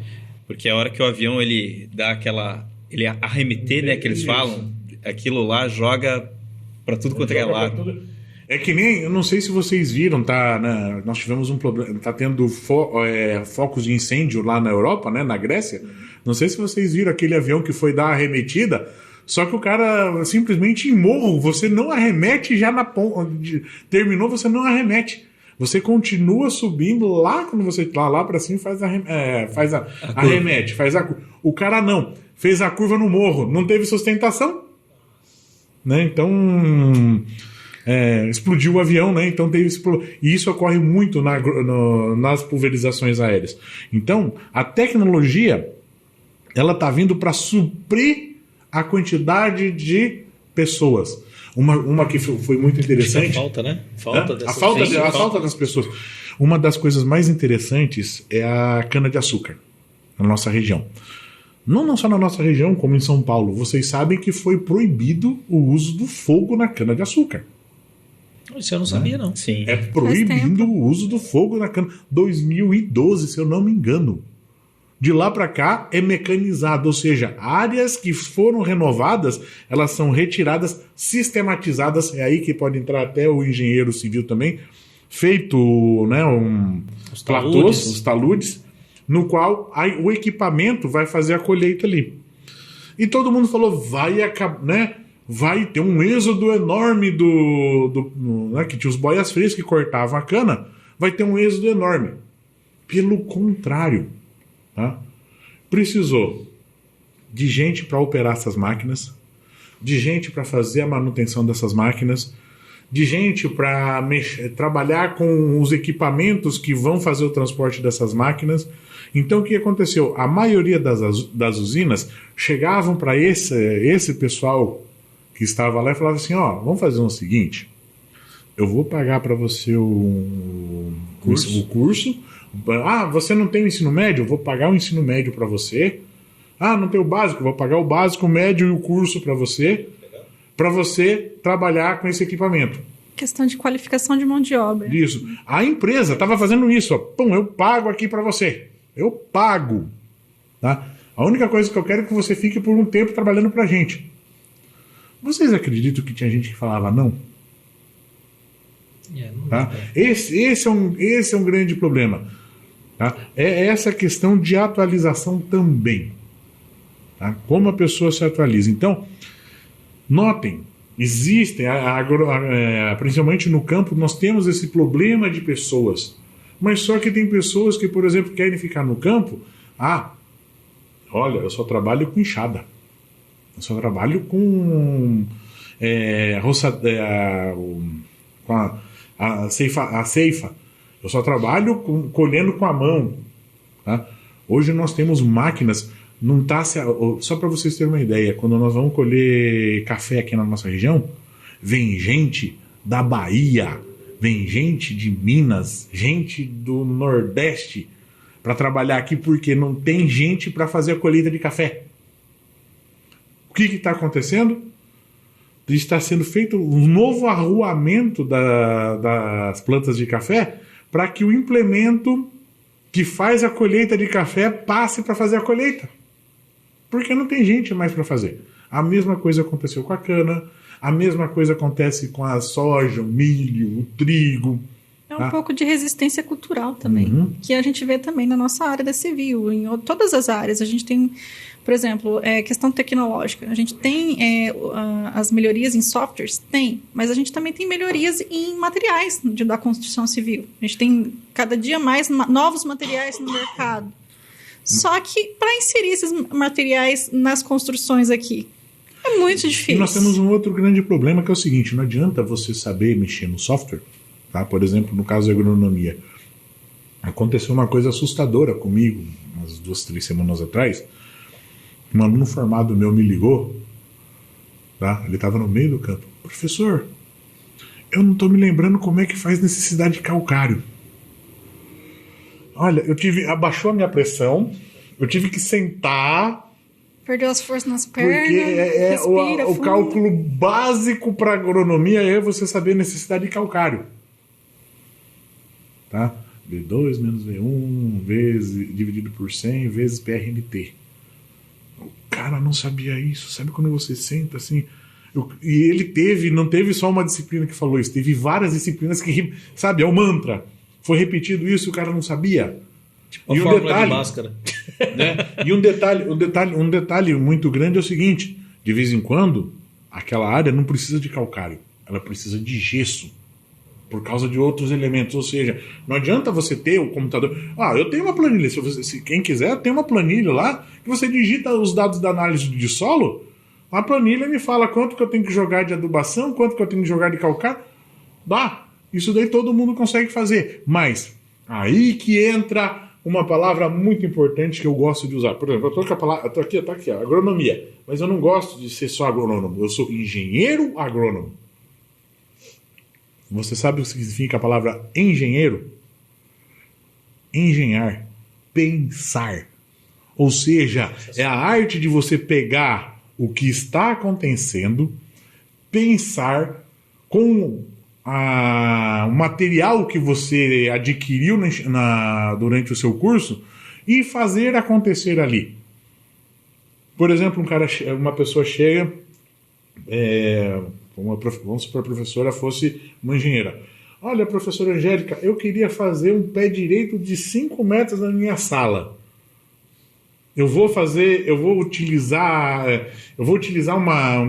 Porque a hora que o avião ele dá aquela... ele arremeter, né? Que eles falam, aquilo lá joga para tudo quanto é lado. É que nem, eu não sei se vocês viram, tá, né, nós tivemos um problema, tá tendo focos de incêndio lá na Europa, né, na Grécia. Não sei se vocês viram aquele avião que foi dar a arremetida, só que o cara simplesmente em morro, você não arremete já na ponta, terminou, você não arremete. Você continua subindo lá, quando você tá lá pra cima, arremete, o cara não, fez a curva no morro, não teve sustentação, né, então... explodiu o avião, né? Então teve e isso ocorre muito nas pulverizações aéreas. Então, a tecnologia ela está vindo para suprir a quantidade de pessoas. Uma que foi muito interessante. A falta, né? A falta das pessoas. Uma das coisas mais interessantes é a cana-de-açúcar na nossa região. Não só na nossa região, como em São Paulo. Vocês sabem que foi proibido o uso do fogo na cana-de-açúcar. Isso eu não sabia, não. Sim. É proibido o uso do fogo na cana. 2012, se eu não me engano. De lá para cá é mecanizado, ou seja, áreas que foram renovadas, elas são retiradas, sistematizadas. É aí que pode entrar até o engenheiro civil também, feito, né, os taludes, no qual o equipamento vai fazer a colheita ali. E todo mundo falou, vai ter um êxodo enorme né, que tinha os boias frias que cortavam a cana, vai ter um êxodo enorme. Pelo contrário, tá? Precisou de gente para operar essas máquinas, de gente para fazer a manutenção dessas máquinas, de gente para trabalhar com os equipamentos que vão fazer o transporte dessas máquinas. Então, o que aconteceu? A maioria das usinas chegavam para esse pessoal que estava lá e falava assim, ó, vamos fazer o seguinte, eu vou pagar para você o curso. Ah, você não tem o ensino médio? Eu vou pagar o ensino médio para você. Ah, não tem o básico? Eu vou pagar o básico, o médio e o curso para você trabalhar com esse equipamento. Questão de qualificação de mão de obra. Isso. A empresa estava fazendo isso. Ó. Pum, eu pago aqui para você. Eu pago. Tá? A única coisa que eu quero é que você fique por um tempo trabalhando para a gente. Vocês acreditam que tinha gente que falava não? Tá? Esse é um grande problema. Tá? É essa questão de atualização também. Tá? Como a pessoa se atualiza. Então, notem, existem, principalmente no campo, nós temos esse problema de pessoas. Mas só que tem pessoas que, por exemplo, querem ficar no campo. Olha, eu só trabalho com enxada. Eu só trabalho com a ceifa. Eu só trabalho colhendo com a mão. Tá? Hoje nós temos máquinas. Só para vocês terem uma ideia, quando nós vamos colher café aqui na nossa região, vem gente da Bahia, vem gente de Minas, gente do Nordeste para trabalhar aqui porque não tem gente para fazer a colheita de café. O que está acontecendo? Está sendo feito um novo arruamento das plantas de café para que o implemento que faz a colheita de café passe para fazer a colheita. Porque não tem gente mais para fazer. A mesma coisa aconteceu com a cana, a mesma coisa acontece com a soja, o milho, o trigo. É um pouco de resistência cultural também, que a gente vê também na nossa área da civil. Em todas as áreas, a gente tem, por exemplo, questão tecnológica. A gente tem as melhorias em softwares? Tem, mas a gente também tem melhorias em materiais da construção civil. A gente tem cada dia mais novos materiais no mercado. Só que para inserir esses materiais nas construções aqui, é muito difícil. E nós temos um outro grande problema que é o seguinte, não adianta você saber mexer no software, tá? Por exemplo, no caso da agronomia. Aconteceu uma coisa assustadora comigo, umas 2, 3 semanas atrás. Um aluno formado meu me ligou, tá? Ele estava no meio do campo. Professor, eu não estou me lembrando como é que faz necessidade de calcário. Olha, abaixou a minha pressão, eu tive que sentar. Perdeu as forças nas pernas. Porque o cálculo básico para agronomia é você saber a necessidade de calcário. Tá? V2 menos V1 dividido por 100 vezes PRNT. O cara não sabia isso. Sabe quando você senta assim? E ele não teve só uma disciplina que falou isso, teve várias disciplinas que, sabe, é o mantra. Foi repetido isso e o cara não sabia. Tipo, e um detalhe, de máscara. Né? E um detalhe muito grande é o seguinte: de vez em quando, aquela área não precisa de calcário, ela precisa de gesso, por causa de outros elementos. Ou seja, não adianta você ter o computador. Eu tenho uma planilha. Se quem quiser, tem uma planilha lá que você digita os dados da análise de solo. A planilha me fala quanto que eu tenho que jogar de adubação, quanto que eu tenho que jogar de calcário. Dá. Isso daí todo mundo consegue fazer. Mas aí que entra uma palavra muito importante que eu gosto de usar. Por exemplo, eu tô aqui, agronomia. Mas eu não gosto de ser só agrônomo. Eu sou engenheiro agrônomo. Você sabe o que significa a palavra engenheiro? Engenhar. Pensar. Ou seja, é a arte de você pegar o que está acontecendo, pensar com o material que você adquiriu durante o seu curso e fazer acontecer ali. Por exemplo, uma pessoa chega, vamos supor que a professora fosse uma engenheira. Olha, professora Angélica, eu queria fazer um pé direito de 5 metros na minha sala. Eu vou utilizar a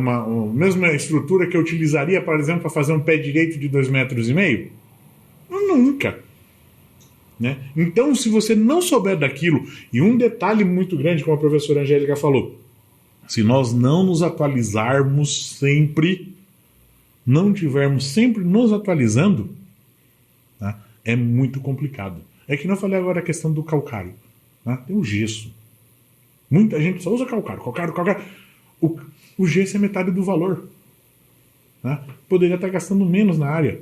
mesma estrutura que eu utilizaria, por exemplo, para fazer um pé direito de 2,5 metros? Nunca. Né? Então, se você não souber daquilo, e um detalhe muito grande, como a professora Angélica falou, Se nós não nos atualizarmos sempre, não tivermos sempre nos atualizando, tá? É muito complicado. É que não falei agora a questão do calcário. Tá? Tem o gesso. Muita gente só usa calcário. O gesso é metade do valor. Tá? Poderia estar gastando menos na área.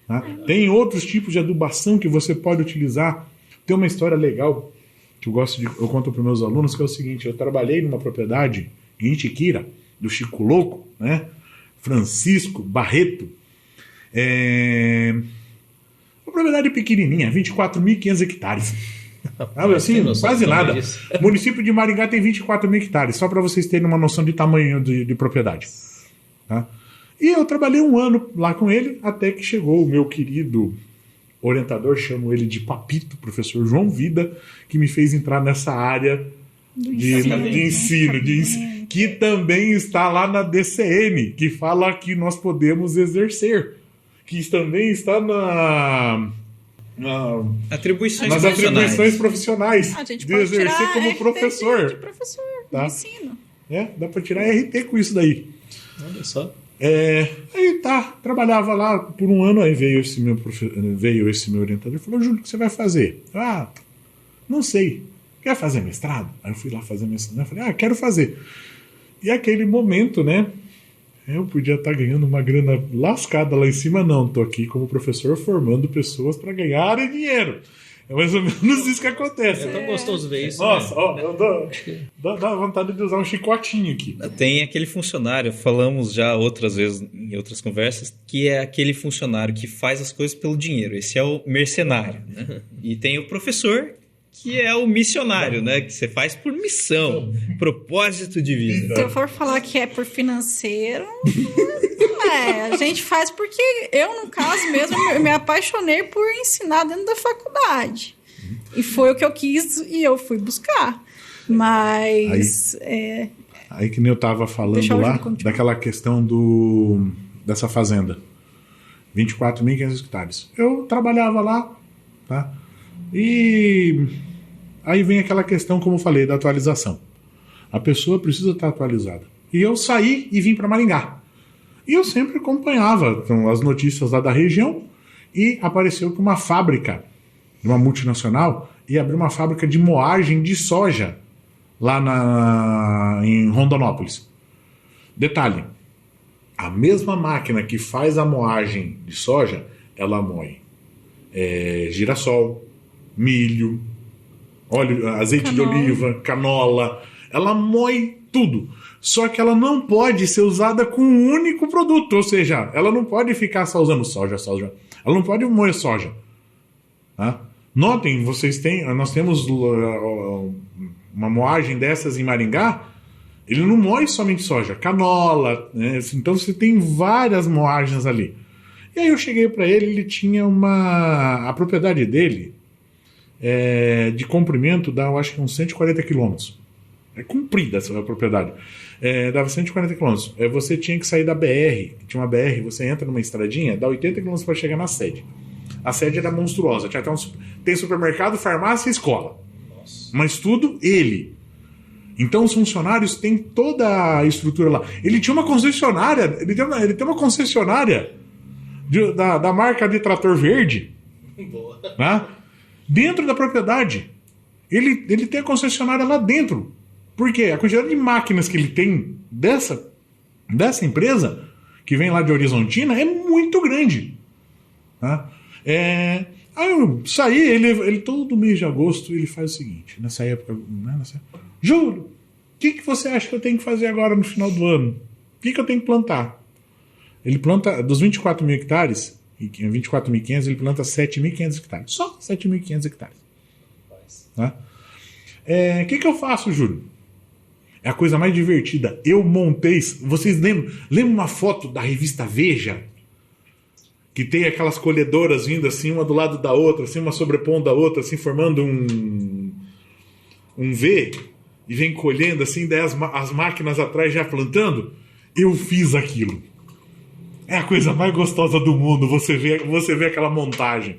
Tá? Tem outros tipos de adubação que você pode utilizar. Tem uma história legal que eu conto para os meus alunos, que é o seguinte: eu trabalhei numa propriedade em Itiquira, do Chico Louco, né? Francisco Barreto. Uma propriedade pequenininha, 24.500 hectares. Sabe assim, quase nada. O município de Maringá tem 24.000 hectares, só para vocês terem uma noção de tamanho de propriedade. Tá? E eu trabalhei 1 ano lá com ele, até que chegou o meu querido orientador, chamo ele de Papito, professor João Vida, que me fez entrar nessa área de ensino, que também está lá na DCN, que fala que nós podemos exercer, que também está nas atribuições profissionais A gente de pode exercer tirar como RT professor. de professor, Tá? de ensino. Dá para tirar RT com isso daí. Olha só. Aí trabalhava lá por 1 ano, aí veio esse meu orientador e falou: Júlio, o que você vai fazer? Não sei. Quer fazer mestrado? Aí eu fui lá fazer mestrado. Eu falei, quero fazer. E aquele momento, né? Eu podia estar ganhando uma grana lascada lá em cima, não. Estou aqui como professor formando pessoas para ganharem dinheiro. É mais ou menos isso que acontece. É tão gostoso ver isso. Nossa, né? dá vontade de usar um chicotinho aqui. Tem aquele funcionário, falamos já outras vezes em outras conversas, que é aquele funcionário que faz as coisas pelo dinheiro. Esse é o mercenário, né? E tem o professor, que é o missionário, né? Que você faz por missão, propósito de vida. Se eu for falar que é por financeiro, a gente faz porque eu, no caso mesmo, me apaixonei por ensinar dentro da faculdade. E foi o que eu quis e eu fui buscar. Mas... Aí que nem eu estava falando lá, daquela questão dessa fazenda. 24.500 hectares. Eu trabalhava lá, tá? E aí vem aquela questão, como eu falei, da atualização. A pessoa precisa estar atualizada. E eu saí e vim para Maringá. E eu sempre acompanhava as notícias lá da região, e apareceu que uma fábrica, uma multinacional, ia abrir uma fábrica de moagem de soja lá em Rondonópolis. Detalhe, a mesma máquina que faz a moagem de soja, ela moe girassol, milho, óleo, azeite de oliva, canola. Ela moe tudo. Só que ela não pode ser usada com um único produto. Ou seja, ela não pode ficar só usando soja. Ela não pode moer soja. Tá? Notem, nós temos uma moagem dessas em Maringá. Ele não moe somente soja, canola. Né? Então você tem várias moagens ali. E aí eu cheguei para ele tinha a propriedade dele de comprimento dá, eu acho que uns 140 quilômetros. É comprida essa propriedade. Dava 140 quilômetros. Você tinha que sair da BR, tinha uma BR, você entra numa estradinha, dá 80 quilômetros para chegar na sede. A sede era monstruosa. Tem supermercado, farmácia e escola. Nossa. Mas tudo ele. Então os funcionários têm toda a estrutura lá. Ele tinha uma concessionária, ele tem uma concessionária da marca de trator verde. Boa. Né? Dentro da propriedade. Ele tem a concessionária lá dentro. Por quê? A quantidade de máquinas que ele tem dessa empresa, que vem lá de Horizontina, é muito grande. Tá? Aí eu saí, ele todo mês de agosto, ele faz o seguinte, nessa época, Júlio, o que você acha que eu tenho que fazer agora no final do ano? O que eu tenho que plantar? Ele planta, dos 24.000 hectares, 24.500, ele planta 7.500 hectares. Só 7.500 hectares. Tá? O que eu faço, Júlio? É a coisa mais divertida. Eu montei... Vocês lembram uma foto da revista Veja? Que tem aquelas colhedoras vindo assim, uma do lado da outra, assim, uma sobrepondo a outra, assim, formando um V, e vem colhendo assim, daí as máquinas atrás já plantando. Eu fiz aquilo. É a coisa mais gostosa do mundo, você vê aquela montagem.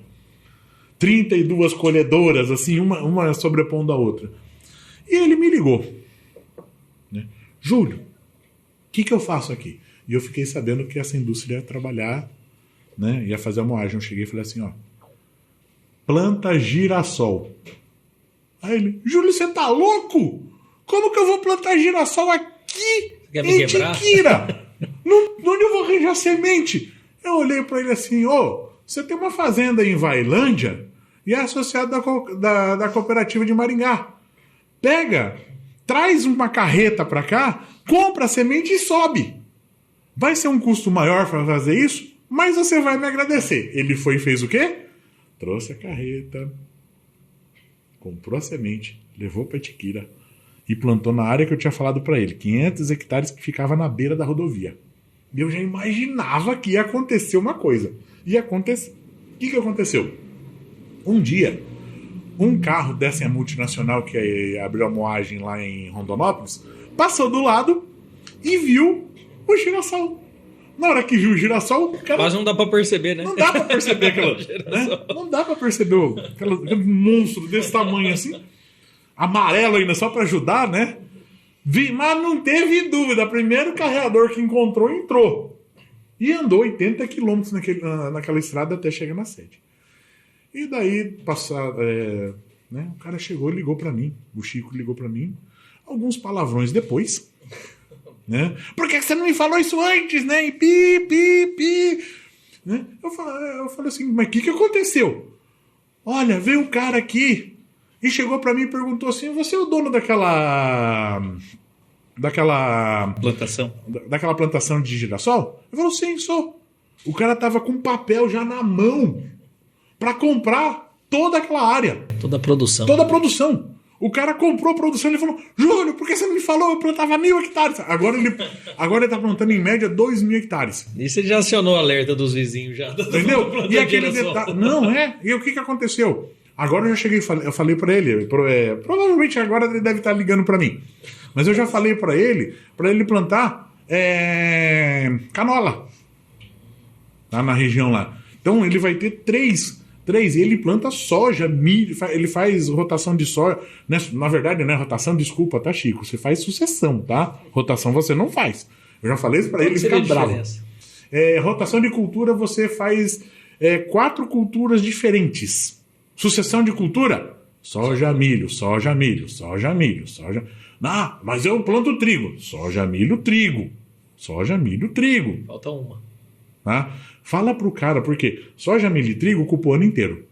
32 colhedoras, assim, uma sobrepondo a outra. E ele me ligou. Júlio, o que eu faço aqui? E eu fiquei sabendo que essa indústria ia trabalhar, né? Ia fazer a moagem. Eu cheguei e falei assim, ó, planta girassol. Aí ele, Júlio, você tá louco? Como que eu vou plantar girassol aqui em Tiquira? Onde eu vou arranjar semente? Eu olhei para ele assim, você tem uma fazenda em Vailândia e é associado da cooperativa de Maringá. Pega, traz uma carreta para cá, compra a semente e sobe. Vai ser um custo maior para fazer isso, mas você vai me agradecer. Ele foi e fez o quê? Trouxe a carreta, comprou a semente, levou para Tiquira e plantou na área que eu tinha falado para ele, 500 hectares que ficava na beira da rodovia. E eu já imaginava que ia acontecer uma coisa. Ia acontecer. O que aconteceu? Um dia, um carro dessa multinacional que abriu a moagem lá em Rondonópolis passou do lado e viu o girassol. Na hora que viu o girassol, o cara... Quase não dá pra perceber, né? Não dá pra perceber aquela... né? Não dá pra perceber aquele monstro desse tamanho assim, amarelo ainda, só pra ajudar, né? Mas não teve dúvida. O primeiro carreador que entrou. E andou 80 quilômetros naquela estrada até chegar na sede. E daí, né, o cara chegou e ligou pra mim. O Chico ligou pra mim. Alguns palavrões depois... né? Por que você não me falou isso antes, né? E pi. Né? Eu falei assim, mas o que aconteceu? Olha, veio um cara aqui e chegou pra mim e perguntou assim, você é o dono daquela plantação? Daquela plantação de girassol? Eu falei, sim, sou. O cara tava com papel já na mão pra comprar toda aquela área. Toda a produção. O cara comprou a produção e ele falou, Júlio, por que você não me falou? Eu plantava 1.000 hectares. Agora ele tá plantando em média 2.000 hectares. E você já acionou o alerta dos vizinhos já. Entendeu? E aquele detalhe... Não, E o que aconteceu? Agora eu já cheguei, eu falei pra ele, provavelmente agora ele deve estar ligando pra mim. Mas eu já falei pra ele plantar canola. Lá na região lá. Então ele vai ter três, e ele planta soja, milho, ele faz rotação de soja, né? Na verdade, né, rotação, desculpa, tá, Chico? Você faz sucessão, tá? Rotação você não faz. Eu já falei isso pra ele, ficar bravo. Rotação de cultura, você faz 4 culturas diferentes. Sucessão de cultura, soja, milho, soja, milho, soja, milho, soja... Ah, mas eu planto trigo. Soja, milho, trigo. Soja, milho, trigo. Falta uma. Tá? Fala pro cara, porque soja, milho e trigo ocupa o ano inteiro.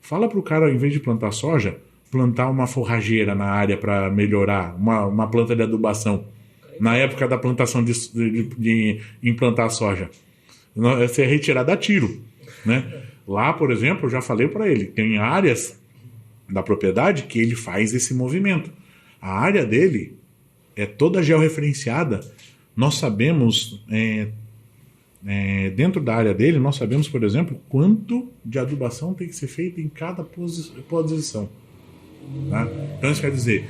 Fala pro cara, em vez de plantar soja, plantar uma forrageira na área para melhorar, uma planta de adubação. Na época da plantação de implantar soja. Você é retirada a tiro. Né? Lá, por exemplo, eu já falei para ele, tem áreas da propriedade que ele faz esse movimento. A área dele é toda georreferenciada. Nós sabemos... dentro da área dele, nós sabemos, por exemplo, quanto de adubação tem que ser feita em cada posição. Tá? Então isso quer dizer,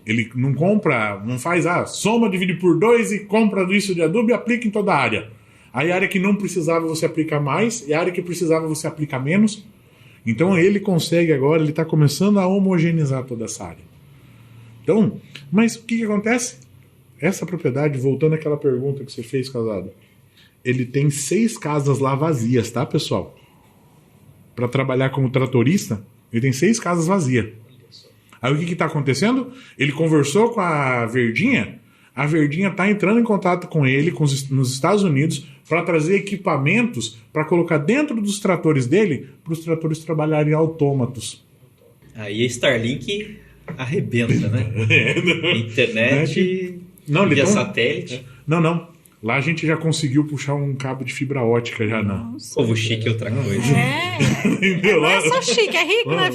ele não faz soma, divide por 2 e compra isso de adubo e aplica em toda a área. Aí a área que não precisava você aplica mais, e a área que precisava você aplica menos. Então ele consegue agora, ele está começando a homogeneizar toda essa área. Então, mas o que acontece? Essa propriedade, voltando àquela pergunta que você fez, Casado, ele tem 6 casas lá vazias, tá, pessoal? Para trabalhar como tratorista, ele tem 6 casas vazias. Aí o que está acontecendo? Ele conversou com a Verdinha está entrando em contato com ele nos Estados Unidos para trazer equipamentos para colocar dentro dos tratores dele, para os tratores trabalharem autômatos. Aí a Starlink arrebenta, né? Internet via satélite. Não. Lá a gente já conseguiu puxar um cabo de fibra ótica já, não. Povo chique é outra coisa. Não é só chique, é rico, né?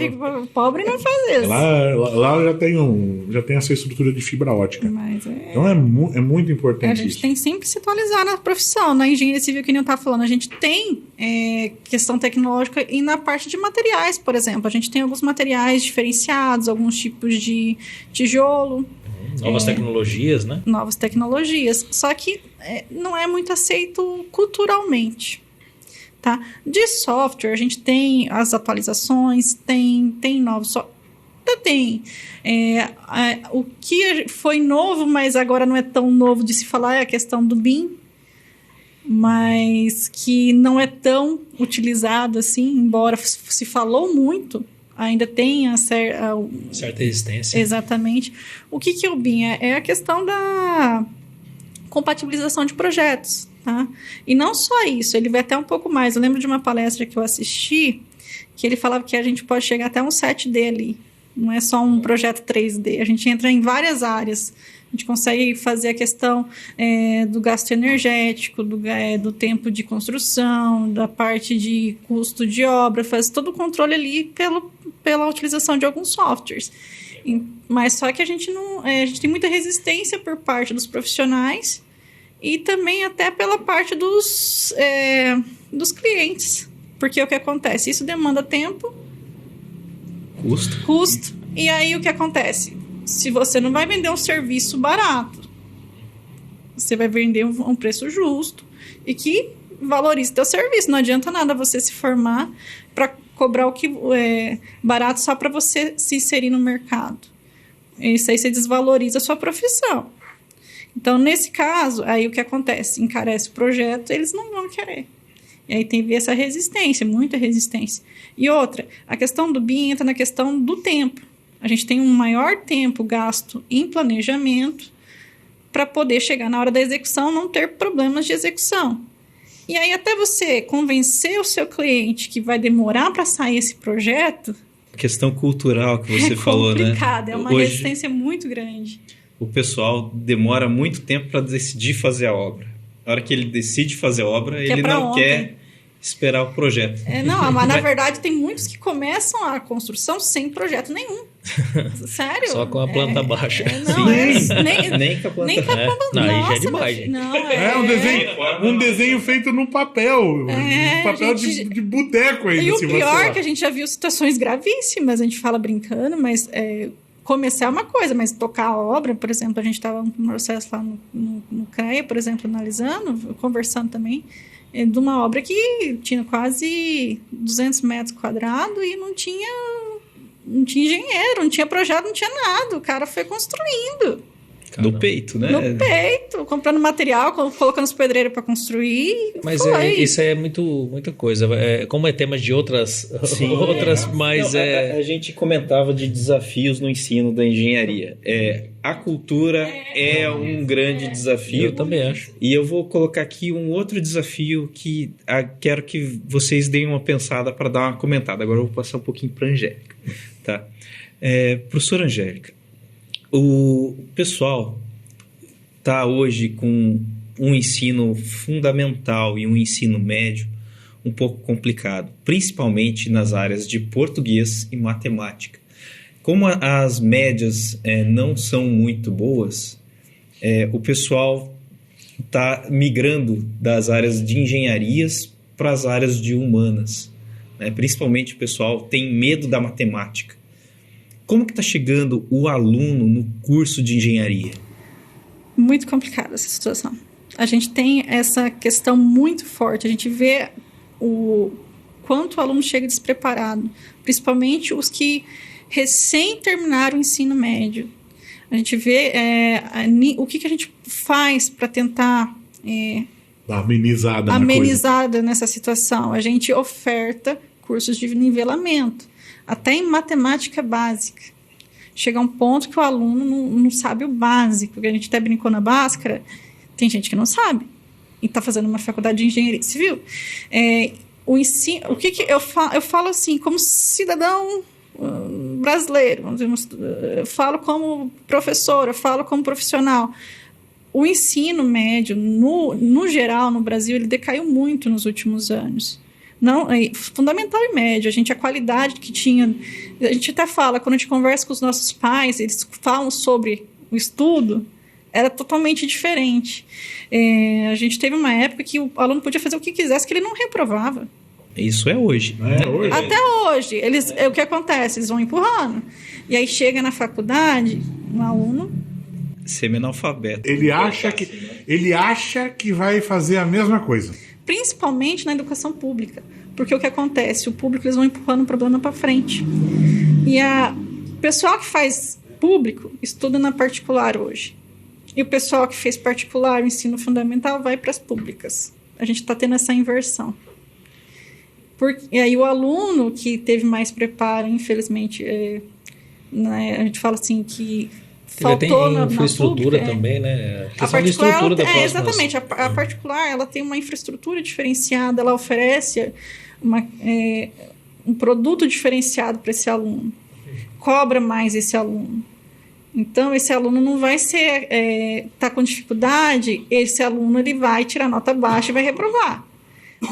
Pobre não faz isso. Lá já tem essa estrutura de fibra ótica. Então é muito importante isso. A gente tem sempre que se atualizar na profissão. Na engenharia civil, que nem eu estava falando, a gente tem questão tecnológica e na parte de materiais, por exemplo. A gente tem alguns materiais diferenciados, alguns tipos de tijolo. Novas tecnologias, né? Novas tecnologias. Só que não é muito aceito culturalmente. Tá? De software, a gente tem as atualizações, tem novos... ainda tem. O que foi novo, mas agora não é tão novo de se falar, é a questão do BIM, mas que não é tão utilizado assim, embora se falou muito, ainda tem certa resistência. Exatamente. O que é o BIM? É a questão da compatibilização de projetos, tá? E não só isso, ele vai até um pouco mais. Eu lembro de uma palestra que eu assisti, que ele falava que a gente pode chegar até um 7D ali. Não é só um projeto 3D. A gente entra em várias áreas. A gente consegue fazer a questão do gasto energético, do tempo de construção, da parte de custo de obra, faz todo o controle ali pela utilização de alguns softwares. Mas só que a gente tem muita resistência por parte dos profissionais e também até pela parte dos clientes. Porque o que acontece? Isso demanda tempo, custo. E aí o que acontece? Se você não vai vender um serviço barato, você vai vender um preço justo e que valorize teu serviço. Não adianta nada você se formar para cobrar o que é barato só para você se inserir no mercado. Isso aí você desvaloriza a sua profissão. Então, nesse caso, aí o que acontece? Encarece o projeto, eles não vão querer. E aí tem essa resistência, muita resistência. E outra, a questão do BIM entra na questão do tempo. A gente tem um maior tempo gasto em planejamento para poder chegar na hora da execução, não ter problemas de execução. E aí até você convencer o seu cliente que vai demorar para sair esse projeto... A questão cultural que você falou, né? É complicado, é uma resistência muito grande. O pessoal demora muito tempo para decidir fazer a obra. Na hora que ele decide fazer a obra, ele não quer esperar o projeto. Mas na verdade tem muitos que começam a construção sem projeto nenhum. Sério? Só com a planta baixa. Nem com a planta baixa. Não, aí já é demais. Um desenho feito no papel. Papel de boteco aí. E o pior é que a gente já viu situações gravíssimas. A gente fala brincando, mas... começar é uma coisa, mas tocar a obra, por exemplo, a gente estava num processo lá no CREA, por exemplo, analisando, conversando também, de uma obra que tinha quase 200 metros quadrados e não tinha engenheiro, não tinha projeto, não tinha nada. O cara foi construindo. No peito, né? No peito, comprando material, colocando os pedreiros para construir. Mas isso é muita coisa. Como é tema de outras, mas A gente comentava de desafios no ensino da engenharia. A cultura é um grande desafio. Eu também acho. E eu vou colocar aqui um outro desafio que quero que vocês deem uma pensada para dar uma comentada. Agora eu vou passar um pouquinho para a Angélica. Tá? Professora Angélica, o pessoal está hoje com um ensino fundamental e um ensino médio um pouco complicado, principalmente nas áreas de português e matemática. Como as médias não são muito boas, o pessoal está migrando das áreas de engenharias para as áreas de humanas. Né? Principalmente o pessoal tem medo da matemática. Como que está chegando o aluno no curso de engenharia? Muito complicada essa situação. A gente tem essa questão muito forte. A gente vê o quanto o aluno chega despreparado, principalmente os que recém terminaram o ensino médio. A gente vê o que a gente faz para tentar dar amenizada nessa situação. A gente oferta cursos de nivelamento. Até em matemática básica. Chega um ponto que o aluno não sabe o básico. A gente até brincou na Bhaskara, tem gente que não sabe. E está fazendo uma faculdade de engenharia civil. O ensino, eu falo assim, como cidadão brasileiro, eu falo como professora, eu falo como profissional. O ensino médio, no geral, no Brasil, ele decaiu muito nos últimos anos. Não, fundamental e médio, a qualidade que tinha, a gente até fala, quando a gente conversa com os nossos pais, eles falam sobre o estudo, era totalmente diferente. A gente teve uma época que o aluno podia fazer o que quisesse, que ele não reprovava. Isso é hoje. Hoje. Até hoje. O que acontece? Eles vão empurrando. E aí chega na faculdade, um aluno... semi-analfabeto. Ele acha que vai fazer a mesma coisa. Principalmente na educação pública. Porque o que acontece? O público, eles vão empurrando o problema para frente. E O pessoal que faz público estuda na particular hoje. E o pessoal que fez particular, o ensino fundamental, vai para as públicas. A gente está tendo essa inversão. E aí o aluno que teve mais preparo, infelizmente, né, a gente fala assim que faltou na infraestrutura pública, também, né? A particular, exatamente. A particular, ela tem uma infraestrutura diferenciada, ela oferece um produto diferenciado para esse aluno, cobra mais esse aluno. Então, esse aluno não vai tá com dificuldade, esse aluno ele vai tirar nota baixa e vai reprovar.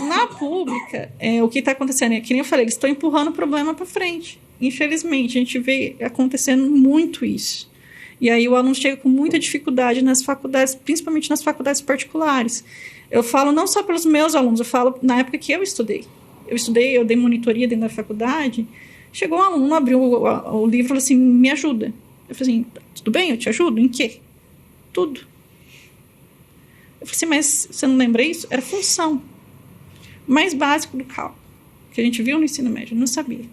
Na pública, o que está acontecendo é que nem eu falei, eles estão empurrando o problema para frente. Infelizmente, a gente vê acontecendo muito isso. E aí o aluno chega com muita dificuldade nas faculdades, principalmente nas faculdades particulares. Eu falo não só pelos meus alunos, eu falo na época que eu estudei. Eu dei monitoria dentro da faculdade. Chegou um aluno, abriu o livro e falou assim, me ajuda. Eu falei assim, tudo bem, eu te ajudo? Em quê? Tudo. Eu falei assim, mas você não lembra isso? Era função. Mais básico do cálculo, que a gente viu no ensino médio, eu não sabia.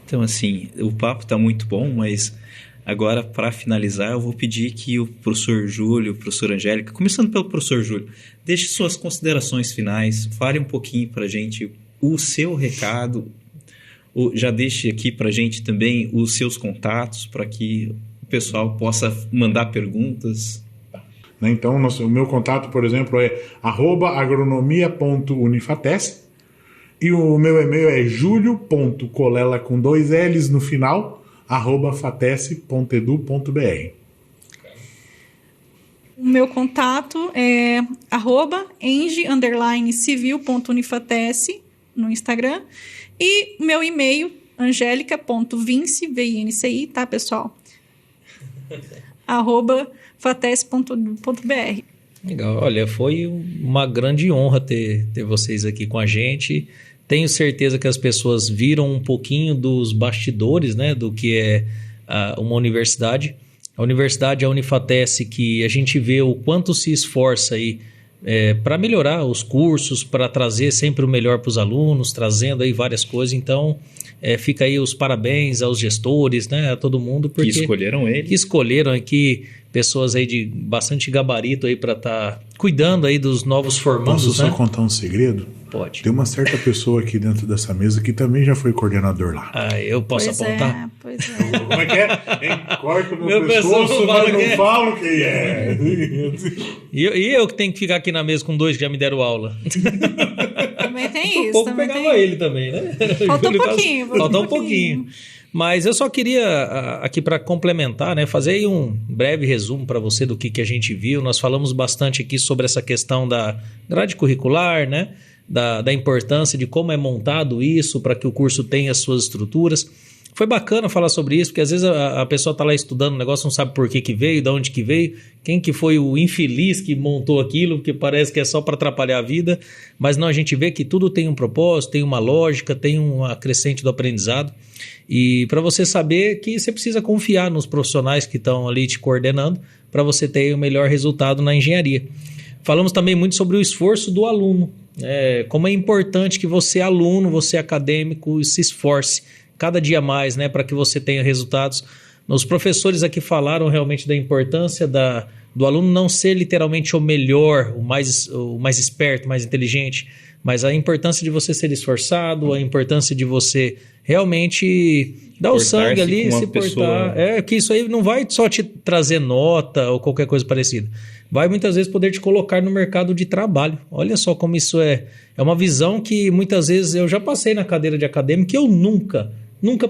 Então, assim, o papo está muito bom, mas agora, para finalizar, eu vou pedir que o professor Júlio, professora Angélica, começando pelo professor Júlio, deixe suas considerações finais, fale um pouquinho para a gente o seu recado, já deixe aqui para a gente também os seus contatos, para que o pessoal possa mandar perguntas. Então, o meu contato, por exemplo, é @agronomia.unifatesc e o meu e-mail é julio.colela com 2 L's no final, @fatesc.edu.br. O meu contato é @eng_civil.unifatesc no Instagram e meu e-mail angelica.vinci, V-I-N-C-I, tá, pessoal? @fatesc.br. Legal, olha, foi uma grande honra ter vocês aqui com a gente. Tenho certeza que as pessoas viram um pouquinho dos bastidores, né, do que é uma universidade. A universidade, a Unifatesc, que a gente vê o quanto se esforça aí para melhorar os cursos, para trazer sempre o melhor para os alunos, trazendo aí várias coisas. Então, fica aí os parabéns aos gestores, né, a todo mundo. Que escolheram ele. Que escolheram aqui pessoas aí de bastante gabarito aí para estar cuidando aí dos novos formandos. Posso só contar um segredo? Pode. Tem uma certa pessoa aqui dentro dessa mesa que também já foi coordenador lá. Eu posso apontar? Pois é. Como é que é? Corta o meu pescoço, mas não falo quem é. E eu que tenho que ficar aqui na mesa com 2 que já me deram aula. Também tem isso. Um pouco pegava ele também, né? Faltou um pouquinho. Faltou um pouquinho. Mas eu só queria, aqui para complementar, né, fazer aí um breve resumo para você do que a gente viu. Nós falamos bastante aqui sobre essa questão da grade curricular, né, da importância de como é montado isso para que o curso tenha as suas estruturas. Foi bacana falar sobre isso, porque às vezes a pessoa está lá estudando um negócio, não sabe por que veio, de onde que veio, quem que foi o infeliz que montou aquilo, porque parece que é só para atrapalhar a vida. Mas não, a gente vê que tudo tem um propósito, tem uma lógica, tem uma crescente do aprendizado. E para você saber que você precisa confiar nos profissionais que estão ali te coordenando para você ter o melhor resultado na engenharia. Falamos também muito sobre o esforço do aluno, como é importante que você, aluno, você acadêmico, se esforce cada dia mais, né, para que você tenha resultados. Os professores aqui falaram realmente da importância do aluno não ser literalmente o melhor, o mais esperto, mais inteligente, mas a importância de você ser esforçado, a importância de você realmente dar o sangue ali, se portar. Que isso aí não vai só te trazer nota ou qualquer coisa parecida. Vai muitas vezes poder te colocar no mercado de trabalho. Olha só como isso é uma visão que muitas vezes eu já passei na cadeira de acadêmico e eu nunca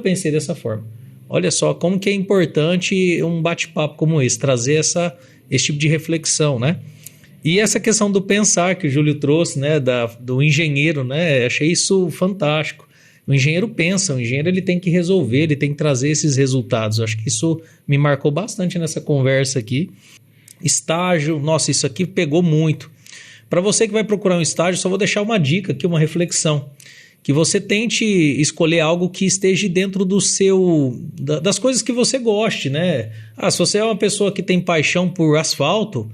pensei dessa forma. Olha só como que é importante um bate-papo como esse, trazer esse tipo de reflexão, né? E essa questão do pensar que o Júlio trouxe, né, do engenheiro, né? Achei isso fantástico. O engenheiro pensa, o engenheiro ele tem que resolver, ele tem que trazer esses resultados. Eu acho que isso me marcou bastante nessa conversa aqui. Estágio, nossa, isso aqui pegou muito. Para você que vai procurar um estágio, só vou deixar uma dica aqui, uma reflexão. Que você tente escolher algo que esteja dentro das coisas que você goste, né? Se você é uma pessoa que tem paixão por asfalto,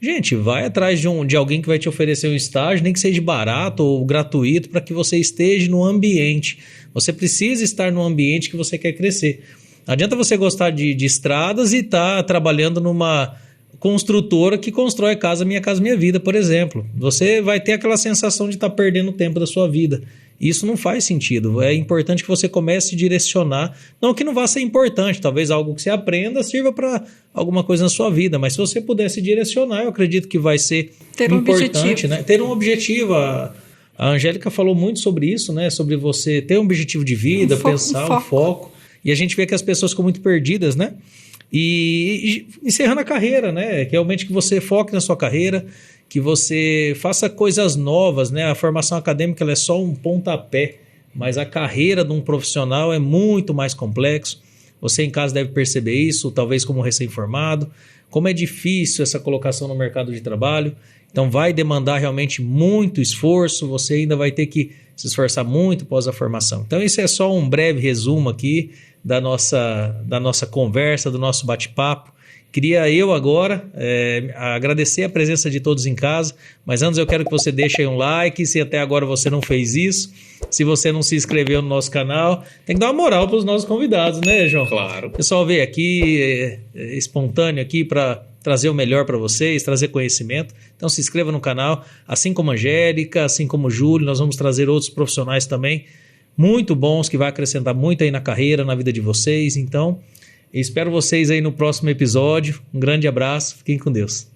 gente, vai atrás de alguém que vai te oferecer um estágio, nem que seja barato ou gratuito, para que você esteja no ambiente. Você precisa estar no ambiente que você quer crescer. Não adianta você gostar de estradas e estar trabalhando numa construtora que constrói Minha Casa Minha Vida, por exemplo. Você vai ter aquela sensação de estar perdendo tempo da sua vida. Isso não faz sentido. É importante que você comece a direcionar. Não que não vá ser importante, talvez algo que você aprenda sirva para alguma coisa na sua vida, mas se você pudesse direcionar, eu acredito que vai ser importante, né? Ter um objetivo. A Angélica falou muito sobre isso, né? Sobre você ter um objetivo de vida, pensar um foco. E a gente vê que as pessoas ficam muito perdidas, né? E encerrando a carreira, né? Que realmente que você foque na sua carreira, que você faça coisas novas, né? A formação acadêmica ela é só um pontapé, mas a carreira de um profissional é muito mais complexo. Você em casa deve perceber isso, talvez como recém-formado, como é difícil essa colocação no mercado de trabalho. Então vai demandar realmente muito esforço, você ainda vai ter que se esforçar muito após a formação. Então isso é só um breve resumo aqui da nossa conversa, do nosso bate-papo. Queria eu agora agradecer a presença de todos em casa, mas antes eu quero que você deixe aí um like, se até agora você não fez isso, se você não se inscreveu no nosso canal, tem que dar uma moral para os nossos convidados, né, João? Claro. O pessoal veio aqui, espontâneo aqui para trazer o melhor para vocês, trazer conhecimento. Então se inscreva no canal, assim como a Angélica, assim como o Júlio, nós vamos trazer outros profissionais também, muito bons, que vai acrescentar muito aí na carreira, na vida de vocês. Então, espero vocês aí no próximo episódio. Um grande abraço, fiquem com Deus.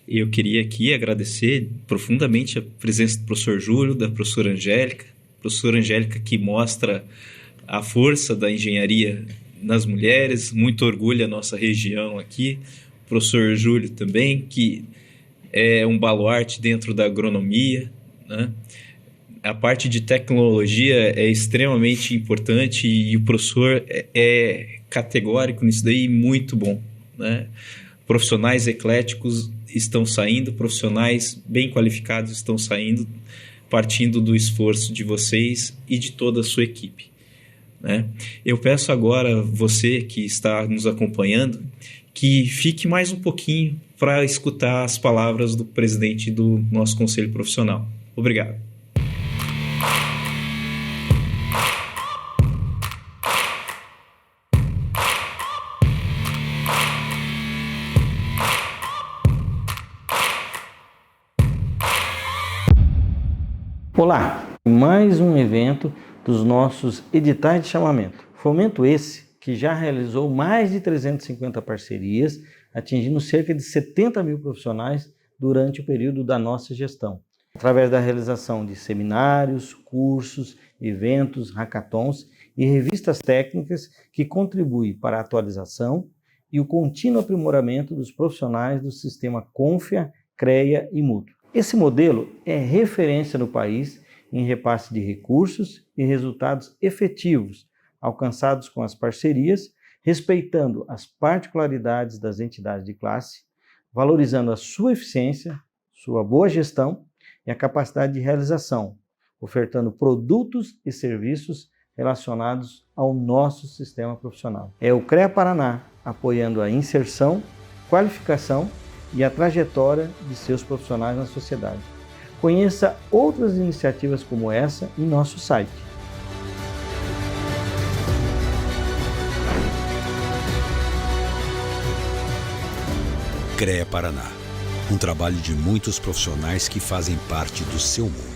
Eu queria aqui agradecer profundamente a presença do professor Júlio, da professora Angélica. Professora Angélica que mostra a força da engenharia nas mulheres, muito orgulho a nossa região aqui. Professor Júlio também, que é um baluarte dentro da agronomia, né? A parte de tecnologia é extremamente importante e o professor é categórico nisso daí, muito bom, né? Profissionais ecléticos estão saindo, profissionais bem qualificados estão saindo, partindo do esforço de vocês e de toda a sua equipe, né? Eu peço agora você que está nos acompanhando que fique mais um pouquinho para escutar as palavras do presidente do nosso Conselho Profissional. Obrigado. Olá, mais um evento dos nossos editais de chamamento. Fomento esse que já realizou mais de 350 parcerias, atingindo cerca de 70 mil profissionais durante o período da nossa gestão, através da realização de seminários, cursos, eventos, hackathons e revistas técnicas que contribuem para a atualização e o contínuo aprimoramento dos profissionais do sistema Confia, CREA e Mútuo. Esse modelo é referência no país em repasse de recursos e resultados efetivos alcançados com as parcerias, respeitando as particularidades das entidades de classe, valorizando a sua eficiência, sua boa gestão e a capacidade de realização, ofertando produtos e serviços relacionados ao nosso sistema profissional. É o CREA Paraná apoiando a inserção, qualificação e a trajetória de seus profissionais na sociedade. Conheça outras iniciativas como essa em nosso site. CREA Paraná, um trabalho de muitos profissionais que fazem parte do seu mundo.